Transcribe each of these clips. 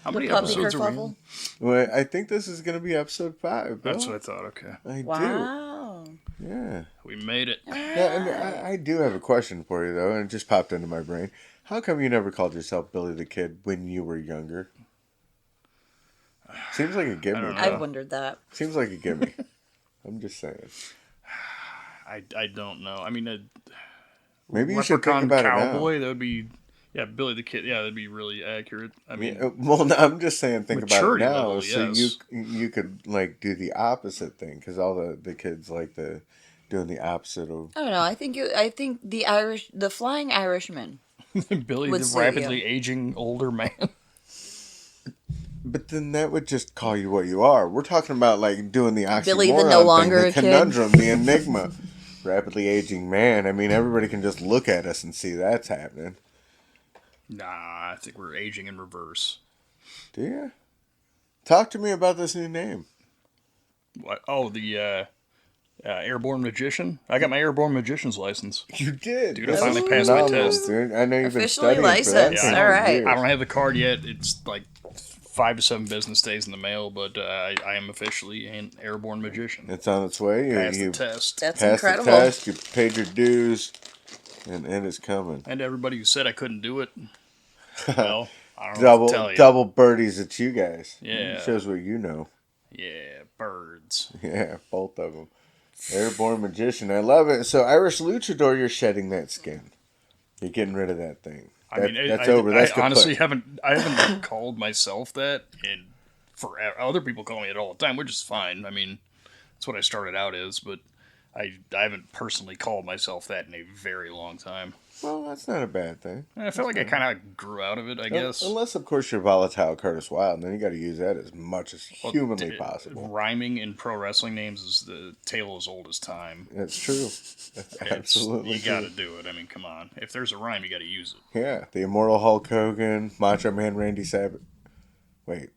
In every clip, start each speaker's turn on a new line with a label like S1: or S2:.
S1: How
S2: The
S1: many
S2: puppy
S1: episodes are we
S2: kerfuffle?
S1: in?
S3: Well, I think this is going to be episode 5, Bill.
S1: That's what I thought. Okay.
S3: I do.
S2: Wow.
S3: Yeah.
S1: We made it.
S2: All
S3: Yeah, and
S2: right.
S3: I do have a question for you, though, and it just popped into my brain. How come you never called yourself Billy the Kid when you were younger? Seems like a gimme,
S1: don't know.
S2: I've
S3: bro.
S2: wondered that.
S3: Seems like a gimme. I'm just saying.
S1: I don't know. I mean,
S3: Maybe you should think
S1: Leprechaun
S3: about it now.
S1: Cowboy, that would be... Yeah, Billy the Kid. Yeah, that'd be really accurate. I mean,
S3: Yeah, well, no, I'm just saying, think about it
S1: maturity
S3: now,
S1: level,
S3: so
S1: yes.
S3: you could like do the opposite thing, because all the kids like doing the opposite of.
S2: I don't know. I think the Flying Irishman
S1: Billy
S2: would
S1: the
S2: suit
S1: rapidly
S2: you.
S1: aging older man.
S3: But then that would just call you what you are. We're talking about like doing the oxymoron
S2: Billy the no longer
S3: thing, the
S2: a kid.
S3: conundrum, the enigma. Rapidly aging man. I mean, everybody can just look at us and see that's happening.
S1: Nah, I think we're aging in reverse.
S3: Do you? Talk to me about this new name.
S1: What? Oh, the airborne magician. I got my airborne magician's license.
S3: You did.
S1: Dude, I
S3: That
S1: finally
S3: was
S1: passed my
S3: phenomenal,
S1: test.
S3: dude. I know you've been
S2: Officially
S3: studying for that
S2: licensed.
S3: thing
S1: Yeah,
S3: for
S2: All right.
S3: years.
S1: I don't have the card yet. It's like 5 to 7 business days in the mail, but I am officially an airborne magician.
S3: It's on its way.
S1: Passed
S3: You
S1: the test.
S2: That's
S3: passed
S2: incredible.
S3: the test. You paid your dues, and it's coming.
S1: And everybody who said I couldn't do it, well, I don't know what to tell you.
S3: Double birdies at you guys.
S1: Yeah.
S3: Shows what you know.
S1: Yeah, birds.
S3: Yeah, both of them. Airborne magician. I love it. So Irish luchador, you're shedding that skin. You're getting rid of that thing. That's over. That's
S1: I honestly
S3: kaput.
S1: haven't called myself that, and for other people call me it all the time, which is fine. I mean, that's what I started out as, but I haven't personally called myself that in a very long time.
S3: Well, that's not a bad thing.
S1: And I feel like I kind of grew out of it, I guess.
S3: Unless, of course, you're volatile Curtis Wild, and then you got to use that as much as
S1: Well,
S3: humanly possible.
S1: Rhyming in pro wrestling names is the tale as old as time.
S3: That's true. That's absolutely
S1: You
S3: true.
S1: got to do it. I mean, come on. If there's a rhyme, you got to use it.
S3: Yeah, the immortal Hulk Hogan, Macho Man Randy Savage. Wait,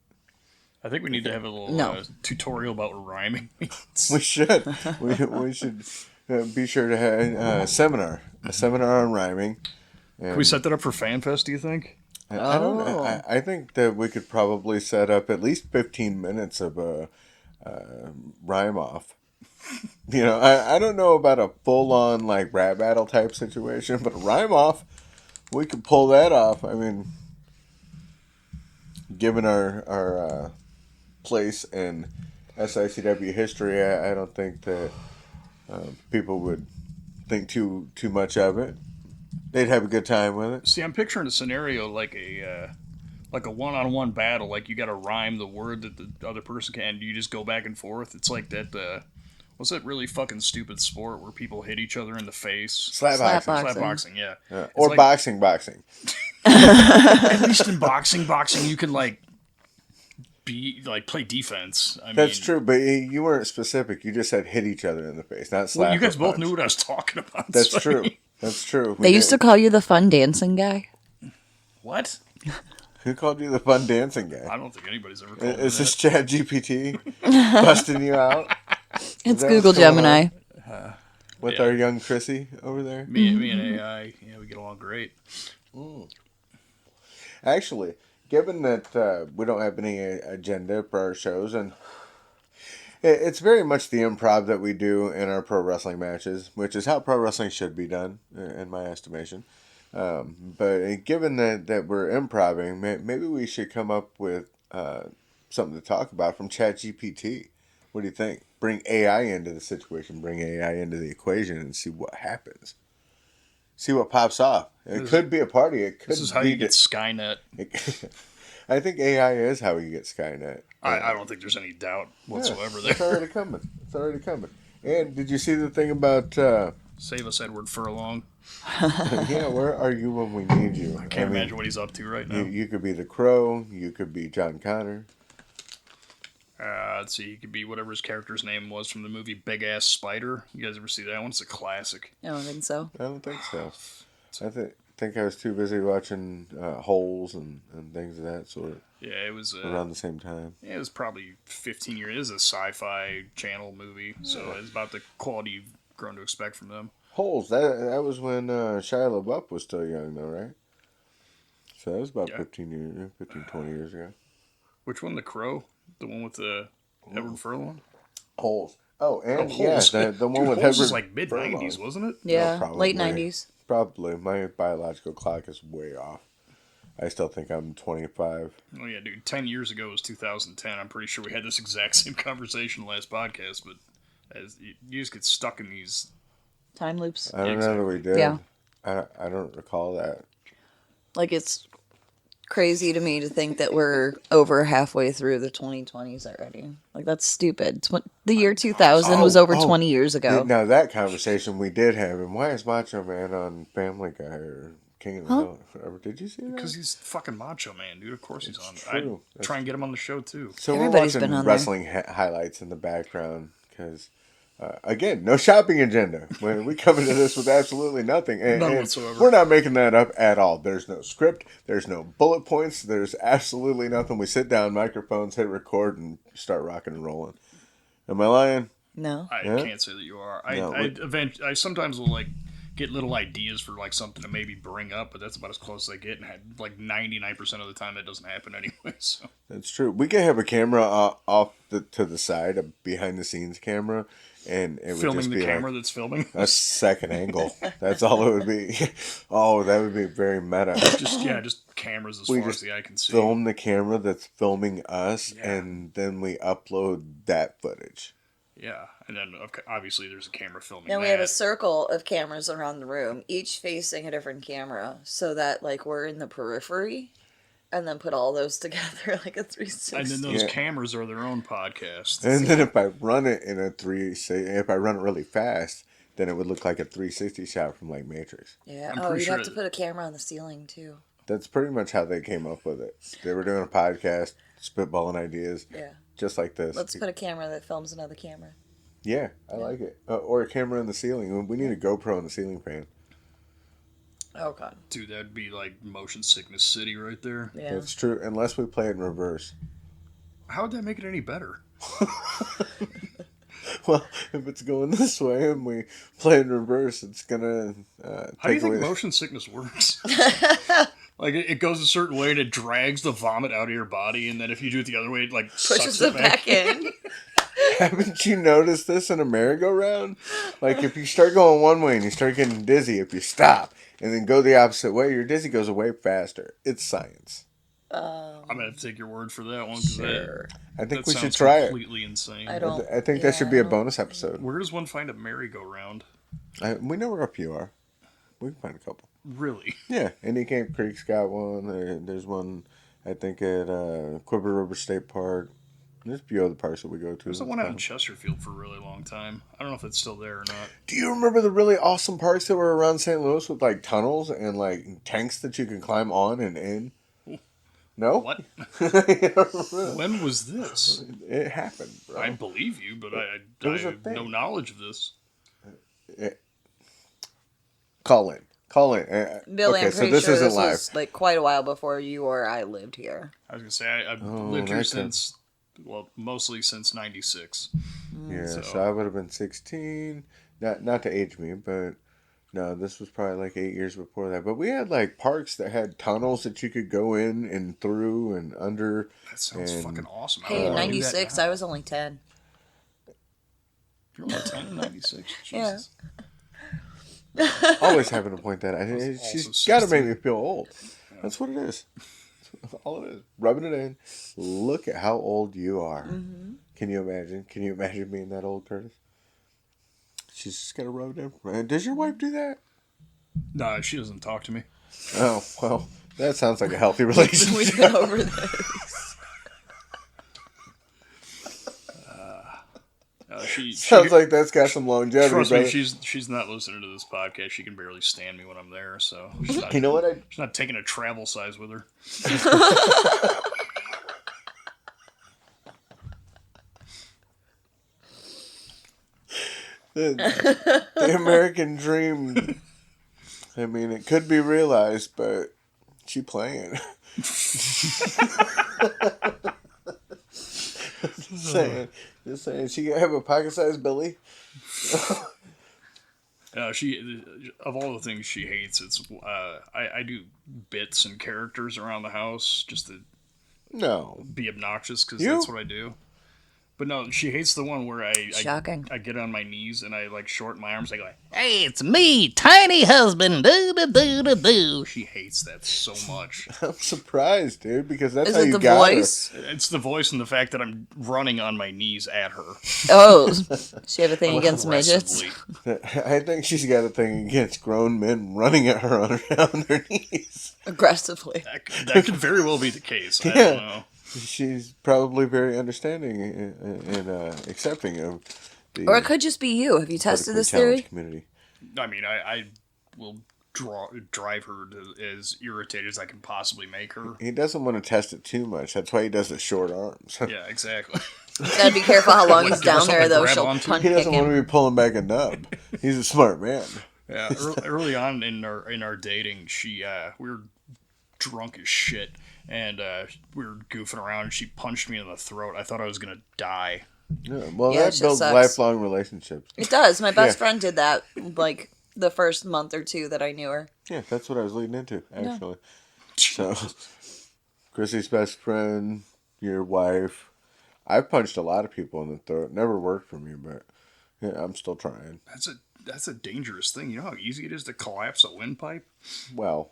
S1: I think we need to have a little
S2: No.
S1: tutorial about what rhyming means.
S3: we should. we should be sure to have a seminar on rhyming.
S1: Can we set that up for FanFest, do you think?
S3: I don't know.
S2: Oh.
S3: I think that we could probably set up at least 15 minutes of a rhyme off. You know, I don't know about a full on like rap battle type situation, but a rhyme off, we could pull that off. I mean, given our place in SICW history, I don't think that people would think too much of it. They'd have a good time with it.
S1: See, I'm picturing a scenario like a one-on-one battle. Like you got to rhyme the word that the other person can. And you just go back and forth. It's like that. What's that really fucking stupid sport where people hit each other in the face?
S3: Slap
S2: Slap
S3: boxing.
S2: boxing.
S1: Slap boxing, yeah.
S3: Yeah.
S1: It's
S3: Or
S1: like-
S3: boxing.
S1: At least in boxing you can like play defense.
S3: That's true, but you weren't specific. You just said hit each other in the face, not slap.
S1: Well, you guys
S3: or
S1: both
S3: punch.
S1: knew what I was talking about.
S3: That's
S1: so-
S3: true. That's true.
S2: They used to call you the fun dancing guy.
S1: What?
S3: Who called you the fun dancing guy?
S1: I don't think anybody's ever called me
S3: Is
S1: that.
S3: this Chat GPT busting you out
S2: It's
S3: that
S2: Google
S3: what's going
S2: Gemini.
S3: with
S1: Yeah.
S3: our young Chrissy over there?
S1: Me and AI, yeah, we get along great.
S3: Actually, given that we don't have any agenda for our shows, and it's very much the improv that we do in our pro wrestling matches, which is how pro wrestling should be done, in my estimation. But given that we're improving, maybe we should come up with something to talk about from ChatGPT. What do you think? Bring AI into the situation, bring AI into the equation, and see what happens. See what pops off. It could be a party. It could.
S1: This is how you get Skynet.
S3: I think AI is how you get Skynet.
S1: I don't think there's any doubt whatsoever
S3: It's
S1: there.
S3: already coming. It's already coming. And did you see the thing about?
S1: Save us, Edward Furlong.
S3: Yeah, where are you when we need you?
S1: I can't imagine what he's up to right now.
S3: You could be the Crow. You could be John Connor.
S1: Let's see, he could be whatever his character's name was from the movie Big Ass Spider. You guys ever see that one? It's a classic.
S2: I don't think so.
S3: I don't think so. I think I was too busy watching Holes and things of that sort
S1: Yeah, it was.
S3: around the same time.
S1: It was probably 15 years. It is a sci-fi channel movie, so it's about the quality you've grown to expect from them.
S3: Holes. That was when Shia LaBeouf was still young, though, right? So that was about
S1: Yeah.
S3: 15, 20 years ago.
S1: Which one? The Crow? The one with the Edward Furlong?
S3: Holes. Oh,
S1: Oh,
S3: and yeah,
S1: Holes.
S3: the one
S1: Dude,
S3: with
S1: Holes
S3: Edward
S1: is like mid-90s,
S3: Furlong.
S1: wasn't it?
S2: Yeah,
S3: probably.
S2: late 90s.
S3: Probably. My biological clock is way off. I still think I'm 25.
S1: Oh, yeah, dude. 10 years ago was 2010. I'm pretty sure we had this exact same conversation last podcast, but as you just get stuck in these...
S2: Time loops.
S3: I don't know that we did.
S2: Yeah.
S3: I don't recall that.
S2: Like, it's crazy to me to think that we're over halfway through the 2020s already. Like, that's stupid. The year 2000 was over 20 years ago.
S3: Now, that conversation we did have, and why is Macho Man on Family Guy or King of the Hill? Did you see that?
S1: Because he's fucking Macho Man, dude. Of course he's on.
S3: true.
S1: I'd try and get him on the show, too.
S3: So
S2: Everybody's
S3: we're watching
S2: been on there.
S3: wrestling highlights in the background because, again, no shopping agenda. When we come into this with absolutely nothing, and
S1: None whatsoever.
S3: we're not making that up at all. There's no script. There's no bullet points. There's absolutely nothing. We sit down, microphones, hit record, and start rocking and rolling. Am I lying?
S2: No.
S1: I
S3: Yeah?
S1: can't say that you are.
S3: No,
S1: I sometimes will, like, get little ideas for, like, something to maybe bring up, but that's about as close as I get, and like 99% of the time that doesn't happen anyway, so...
S3: That's true. We could have a camera off to the side, a behind the scenes camera, and it would
S1: Filming
S3: just
S1: the
S3: be
S1: camera
S3: like
S1: that's filming.
S3: a second angle. That's all it would be. Oh, that would be very meta.
S1: Just cameras as
S3: We
S1: far as
S3: just
S1: the eye can see.
S3: Film the camera that's filming us,
S1: Yeah.
S3: and then we upload that footage.
S1: Yeah, and then obviously there's a camera filming
S2: Now
S1: that.
S2: we have a circle of cameras around the room, each facing a different camera, so that, like, we're in the periphery, and then put all those together like a 360.
S1: And then those
S3: Yeah.
S1: cameras are their own podcast.
S3: And then if I run it in a if I run it really fast, then it would look like a 360 shot from like Matrix.
S2: Yeah.
S1: I'm
S2: Oh,
S1: pretty
S2: you'd
S1: sure
S2: have to put a camera on the ceiling, too.
S3: That's pretty much how they came up with it. They were doing a podcast, spitballing ideas,
S2: Yeah.
S3: just like this.
S2: Let's put a camera that films another camera.
S3: Yeah, I like it. Or a camera in the ceiling. We need a GoPro in the ceiling fan.
S2: Oh, God.
S1: Dude, that'd be like motion sickness city right there.
S2: Yeah.
S3: That's true, unless we play it in reverse.
S1: How would that make it any better?
S3: Well, if it's going this way and we play in reverse, it's gonna
S1: How do you
S3: take
S1: think
S3: away.
S1: motion sickness works? Like, it goes a certain way and it drags the vomit out of your body, and then if you do it the other way, it, like,
S2: Pushes
S1: sucks
S2: it
S1: it back.
S2: back in.
S3: Haven't you noticed this in a merry-go-round? Like, if you start going one way and you start getting dizzy, if you stop and then go the opposite way, your dizzy goes away faster. It's science.
S1: I'm gonna have to take your word for that one, because
S2: Sure.
S3: I think
S1: that
S3: we should
S1: sounds
S3: try it.
S1: completely insane.
S2: I don't.
S3: I think that should be
S2: yeah,
S3: a bonus episode.
S1: Where does one find a merry-go-round?
S3: We know where a few are. We can find a couple.
S1: Really?
S3: Yeah, Indian Camp Creek's got one. There's one, I think, at Quiver River State Park. There's a few other parks that we go to.
S1: There's the one out in Chesterfield for a really long time. I don't know if it's still there or not.
S3: Do you remember the really awesome parks that were around St. Louis with like tunnels and like tanks that you can climb on and in? No?
S1: What?
S3: You don't remember?
S1: When was this?
S3: It happened, bro.
S1: I believe you, but I
S3: was a
S1: have
S3: thing.
S1: no knowledge of this.
S3: Call in.
S2: Billy,
S3: okay,
S2: I'm
S3: so
S2: pretty
S3: this
S2: sure
S3: isn't
S2: this
S3: live.
S2: was like quite a while before you or I lived here.
S1: I was gonna say I've
S3: Oh,
S1: lived here
S3: that's a-
S1: since, well, mostly since '96.
S3: Yeah, so,
S1: So-
S3: I would have been 16. Not to age me, but no, this was probably like 8 years before that. But we had like parks that had tunnels that you could go in and through and under.
S1: That sounds
S3: And-
S1: fucking awesome.
S2: Hey, in
S1: I wanna do that
S2: '96,
S1: now.
S2: I was only 10.
S1: You're only 10 in '96.
S2: Yeah.
S1: Jesus.
S3: Always having to point that out.
S1: also
S3: She's got to make
S1: 16.
S3: me feel old. That's what it is. That's all it is. Rubbing it in. Look at how old you are.
S2: Mm-hmm.
S3: Can you imagine? Can you imagine being that old, Curtis? She's just got to rub it in. Does your wife do that?
S1: No, she doesn't talk to me.
S3: Oh, well, that sounds like a healthy relationship.
S2: We've been over this.
S1: She
S3: Sounds like that's got some longevity,
S1: trust
S3: brother.
S1: me, she's not listening to this podcast. She can barely stand me when I'm there, so she's not,
S3: You know what?
S1: she's not taking a travel size with her.
S3: The American dream. I mean, it could be realized, but she playing. Just saying. She gonna have a pocket-sized belly.
S1: She, of all the things she hates, it's I do bits and characters around the house just to
S3: No.
S1: be obnoxious because
S3: You?
S1: that's what I do. But no, she hates the one where
S2: Shocking.
S1: I get on my knees and I like shorten my arms. I go, like,
S4: Hey, it's me, tiny husband. Do do do do do.
S1: she hates that so much.
S3: I'm surprised, dude, because that's
S2: Is
S3: how
S2: it
S3: you
S2: the
S3: got
S2: voice?
S1: It's the voice and the fact that I'm running on my knees at her.
S2: Oh, she have a thing against midgets?
S1: Aggressively.
S3: her. I think she's got a thing against grown men running at her on their knees.
S2: Aggressively.
S1: That could very well be the case. I
S3: Yeah.
S1: don't know.
S3: She's probably very understanding and accepting of the
S2: Or it could just be you. Have you tested
S3: politically
S2: this
S3: challenged
S2: theory?
S3: community.
S1: I mean, I will drive her to as irritated as I can possibly make her.
S3: He doesn't want to test it too much. That's why he does the short arms.
S1: Yeah, exactly.
S2: Gotta be careful how long
S1: Like,
S2: he's
S1: give her
S2: down there,
S1: something to
S2: though.
S1: grab
S2: She'll
S1: onto.
S2: punch
S3: He
S2: kick
S3: doesn't want
S2: him.
S3: to be pulling back a nub. He's a smart man.
S1: Yeah, early on in our dating, we were drunk as shit, and we were goofing around, and she punched me in the throat. I thought I was gonna die.
S3: Yeah, well,
S2: Yeah,
S3: that
S2: shit
S3: builds
S2: sucks.
S3: lifelong relationships.
S2: It does. My best
S3: Yeah.
S2: friend did that, like, the first month or two that I knew her.
S3: Yeah, that's what I was leading into, actually. So, Chrissy's best friend, your wife. I've punched a lot of people in the throat. Never worked for me, but yeah, I'm still trying.
S1: That's a dangerous thing. You know how easy it is to collapse a windpipe?
S3: Well,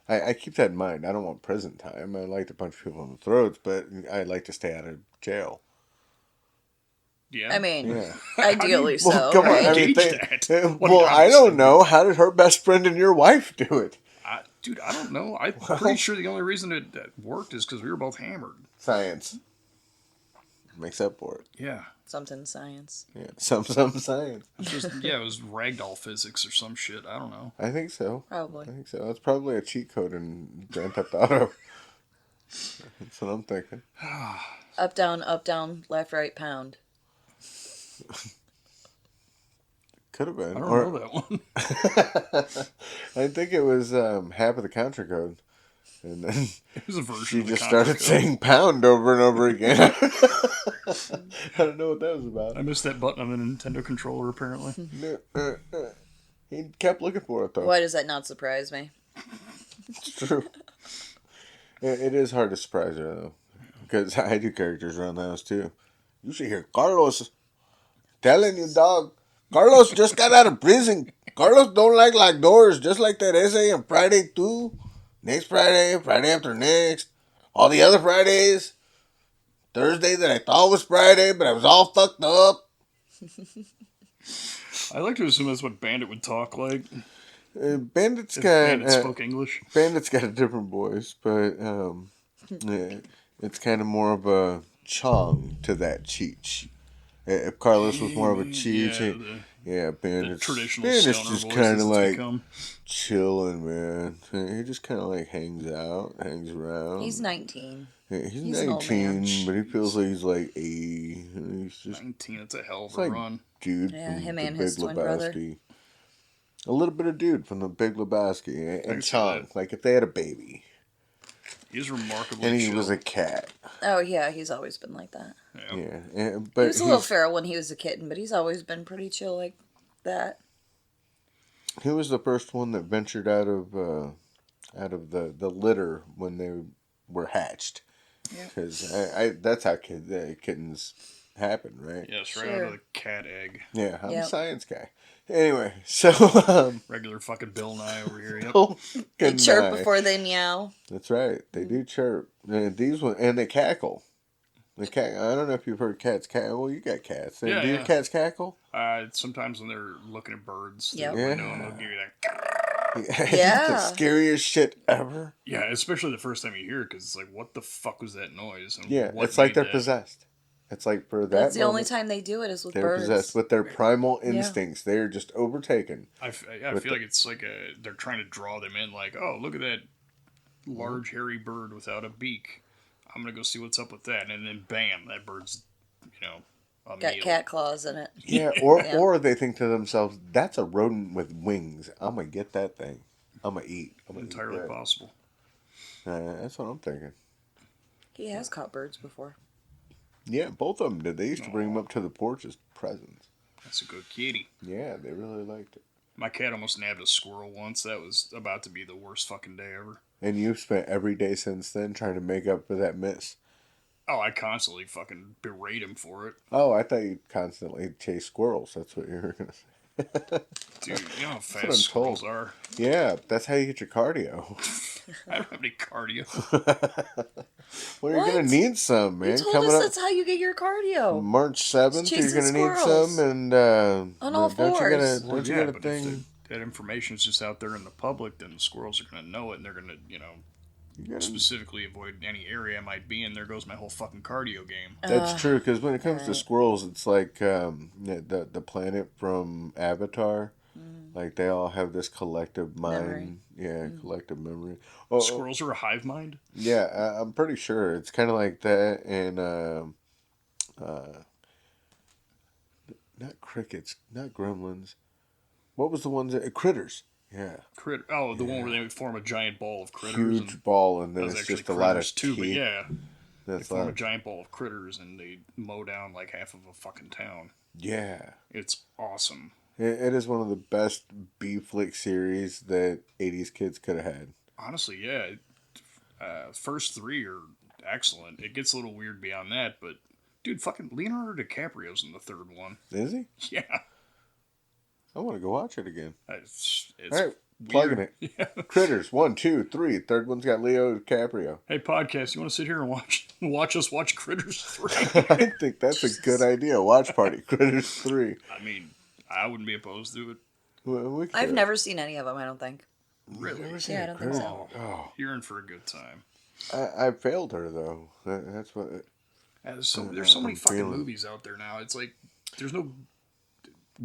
S3: I keep that in mind. I don't want prison time. I like to punch people in the throats, but I like to stay out of jail.
S1: Yeah.
S2: I mean,
S3: Yeah.
S2: ideally so.
S3: Well, come on.
S2: right?
S3: I mean,
S1: Gauge that. What,
S3: well, I
S1: honestly?
S3: don't know. How did her best friend and your wife do it?
S1: Dude, I don't know. I'm pretty sure the only reason it worked is because we were both hammered.
S3: Science makes up for it.
S1: Yeah.
S2: Something science.
S3: Yeah, some science.
S1: It was ragdoll physics or some shit. I don't know.
S3: I think so.
S2: Probably.
S3: I think so. That's probably a cheat code in Grand Theft Auto. That's what I'm thinking.
S2: Up, down, left, right, pound.
S3: Could have been.
S1: I don't know that one.
S3: I think it was half of the contra code. And then
S1: It was a version
S3: she
S1: of the
S3: just
S1: Contra
S3: started
S1: Code.
S3: saying pound over and over again. I don't know what that was about.
S1: I missed that button on the Nintendo controller, apparently.
S3: He kept looking for it, though.
S2: Why does that not surprise me?
S3: It's true. It is hard to surprise her, though. Because I do characters around the house, too. You should hear Carlos telling you, dog. Carlos just got out of prison. Carlos don't like doors, just like that essay on Friday, too. Next Friday, Friday after next. All the other Fridays. Thursday that I thought was Friday, but I was all fucked up.
S1: I like to assume that's what Bandit would talk like.
S3: Bandit's
S1: If
S3: got...
S1: Bandit spoke English.
S3: Bandit's got a different voice, but yeah, it's kind of more of a Chong to that Cheech. If Carlos was more of a Cheech,
S1: the
S3: Bandit's
S1: traditional
S3: Bandit's
S1: stoner
S3: just
S1: voice
S3: kind
S1: as
S3: of
S1: it's
S3: like
S1: become.
S3: chilling, man. He just kind of like hangs out, hangs around.
S2: He's 19.
S3: Yeah, he's
S2: he's an old man.
S3: 19, but he feels like he's like 80. He's just
S1: 19, it's a hell of
S3: it's
S1: a
S3: like
S1: run.
S3: dude
S2: Yeah,
S3: from
S2: him
S3: the
S2: and
S3: Big
S2: his twin brother.
S3: Lebowski. A little bit of dude from the Big Lebowski
S1: I can
S3: and
S1: see
S3: Chong.
S1: that.
S3: Like if they had a baby
S1: He's remarkably
S3: and he
S1: chill.
S3: was a cat.
S2: Oh, yeah, he's always been like that.
S3: Yeah, but
S2: He was a little feral when he was a kitten, but he's always been pretty chill like that.
S3: he was the first one that ventured out of the litter when they were hatched. Because that's how kittens happen, right?
S1: Yes, right
S2: Sure.
S1: out of the cat egg.
S3: Yeah, I'm a
S2: Yep.
S3: science guy. Anyway, so
S1: Regular fucking Bill Nye over here. Yep.
S2: They
S3: good
S2: chirp
S3: night.
S2: before they meow.
S3: That's right. They do chirp. And these ones, and they cackle. The cat. I don't know if you've heard cats cackle. Well, you got cats.
S1: Yeah,
S3: do your
S1: yeah.
S3: cats cackle?
S1: Sometimes when they're looking at birds,
S2: Yep.
S1: through the
S3: Yeah.
S1: window and they'll give you that.
S3: It's
S2: Yeah.
S3: the scariest shit ever.
S1: Yeah, especially the first time you hear it, because it's like, what the fuck was that noise? And
S3: Yeah,
S1: what
S3: it's like
S1: made
S3: they're
S1: that?
S3: possessed. It's like for that
S2: That's the only
S3: moment,
S2: time they do it is with
S3: they're
S2: birds.
S3: possessed with their primal instincts. They are just overtaken.
S1: I
S3: with
S1: feel like it's like they're trying to draw them in, like, oh, look at that large hairy bird without a beak. I'm gonna go see what's up with that, and then bam, that bird's, a
S2: Got
S1: meal.
S2: cat claws in it.
S3: Yeah, or
S2: Yeah.
S3: or they think to themselves, "That's a rodent with wings. I'm gonna get that thing. I'm gonna eat. I'm gonna
S1: Entirely
S3: eat that."
S1: possible.
S3: That's what I'm thinking.
S2: He has caught birds before.
S3: Yeah, both of them did. They used to bring them up to the porch as presents.
S1: That's a good kitty.
S3: Yeah, they really liked it.
S1: My cat almost nabbed a squirrel once. That was about to be the worst fucking day ever.
S3: And you've spent every day since then trying to make up for that miss.
S1: Oh, I constantly fucking berate him for it.
S3: Oh, I thought you constantly chase squirrels. That's what you were going to say.
S1: Dude, you know how
S3: what
S1: fast
S3: I'm
S1: squirrels
S3: told.
S1: are?
S3: Yeah, that's how you get your cardio.
S1: I don't have any cardio.
S3: Well, you're
S2: What?
S3: going to need some, man.
S2: You told
S3: Coming
S2: us
S3: up
S2: that's how you get your cardio.
S3: March 7th, you're
S2: chasing
S3: going to need
S2: squirrels.
S3: some. And
S2: On all
S3: don't you get a,
S2: fours.
S3: don't you
S1: yeah,
S3: get a
S1: but
S3: thing?
S1: if that information is just out there in the public, then the squirrels are going to know it, and they're going to,
S3: You gotta-
S1: specifically avoid any area I might be in. There goes my whole fucking cardio game.
S3: That's true, because when it comes to
S2: alright.
S3: squirrels, it's like the planet from Avatar. Like, they all have this collective mind.
S2: Memory.
S3: Yeah, collective memory. Oh,
S1: Squirrels are a hive mind?
S3: yeah, I'm pretty sure. It's kind of like that and, not crickets, not gremlins. What was the ones that... Critters. Yeah.
S1: The one where they would form a giant ball of critters.
S3: Huge
S1: And
S3: ball, and
S1: that
S3: then
S1: was
S3: it's
S1: actually
S3: just a lot of
S1: critters too, but
S3: teeth.
S1: yeah. They
S3: That's
S1: form a
S3: like,
S1: giant ball of critters and they mow down like half of a fucking town.
S3: yeah.
S1: It's awesome.
S3: It is one of the best B-flick series that 80s kids could have had.
S1: Honestly, yeah. First three are excellent. It gets a little weird beyond that, but dude, fucking Leonardo DiCaprio's in the third one.
S3: Is he?
S1: Yeah.
S3: I want to go watch it again.
S1: It's
S3: All right, plugging
S1: weird.
S3: it.
S1: Yeah.
S3: Critters, 1, 2, 3. Third one's got Leo DiCaprio.
S1: Hey, podcast, you want to sit here and watch us watch Critters 3?
S3: I think that's a good idea. Watch party. Critters 3.
S1: I mean, I wouldn't be opposed to it.
S3: Well, we could-
S2: I've never seen any of them, I don't think.
S1: Really?
S3: Never seen
S2: Yeah, I
S3: a
S2: don't think
S3: Critters?
S2: so.
S3: Oh,
S1: You're in for a good time.
S3: I failed her, though. That's what...
S1: There's so many
S3: I'm
S1: fucking
S3: feeling-
S1: movies out there now. It's like there's no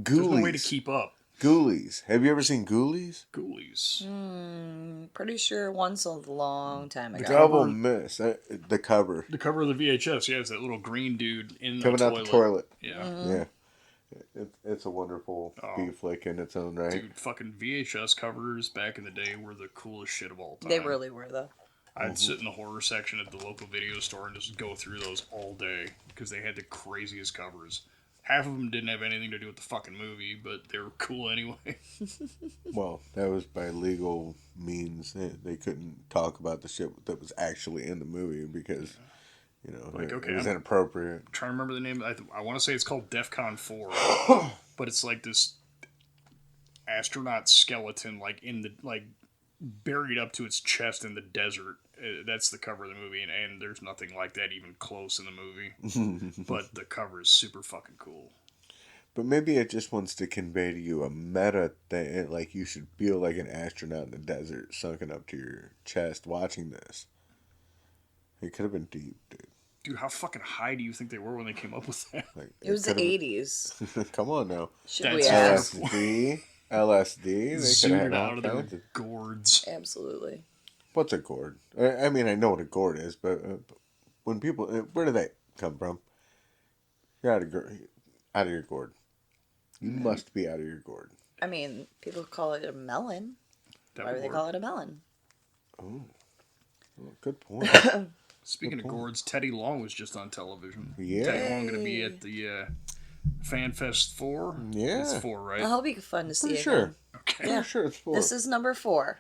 S3: Ghoulies.
S1: way to keep up.
S3: Ghoulies. Have you ever seen Ghoulies?
S1: Ghoulies.
S2: Pretty sure once a long time ago.
S3: Double miss. The cover.
S1: The cover of the VHS, yeah, it's that little green dude in
S3: Coming
S1: the
S3: out
S1: toilet.
S3: the toilet.
S1: Yeah.
S3: Yeah. It's a wonderful B-flick in its own right.
S1: Dude, fucking VHS covers back in the day were the coolest shit of all time.
S2: They really were, though.
S1: I'd sit in the horror section at the local video store and just go through those all day because they had the craziest covers. Half of them didn't have anything to do with the fucking movie, but they were cool anyway.
S3: Well, that was by legal means. They couldn't talk about the shit that was actually in the movie because,
S1: Like, okay,
S3: it was
S1: I'm-
S3: inappropriate.
S1: I'm trying to remember the name. I want to say it's called DEFCON 4, but it's like this astronaut skeleton, like buried up to its chest in the desert. That's the cover of the movie, and there's nothing like that even close in the movie. But the cover is super fucking cool.
S3: But maybe it just wants to convey to you a meta thing, like you should feel like an astronaut in the desert, sunken up to your chest, watching this. It could have been deep, dude.
S1: Dude, how fucking high do you think they were when they came up with that?
S3: Like
S2: It was the
S3: could have
S2: 80s.
S3: been- Come on now.
S2: Should
S1: That's
S2: we
S1: fair.
S2: ask?
S3: LSD. They could
S1: Zooted
S3: have
S1: out
S3: all
S1: of their
S3: kinds of...
S1: gourds.
S2: Absolutely.
S3: What's a gourd? I mean, I know what a gourd is, but when people, where do they come from? You're out of your gourd. You must be out of your gourd.
S2: I mean, people call it a melon.
S1: That
S2: Why
S1: would
S2: would they
S1: work.
S2: call it a melon?
S3: Well, good point.
S1: Speaking of gourds, Teddy Long was just on television.
S3: Yeah.
S1: Teddy Long going to be at the Fan Fest 4?
S3: Yeah.
S1: It's 4, right?
S2: Well, it'll be fun to see
S3: Pretty
S2: again.
S3: sure.
S1: Okay.
S2: Yeah.
S3: I'm sure it's 4.
S2: This is number 4.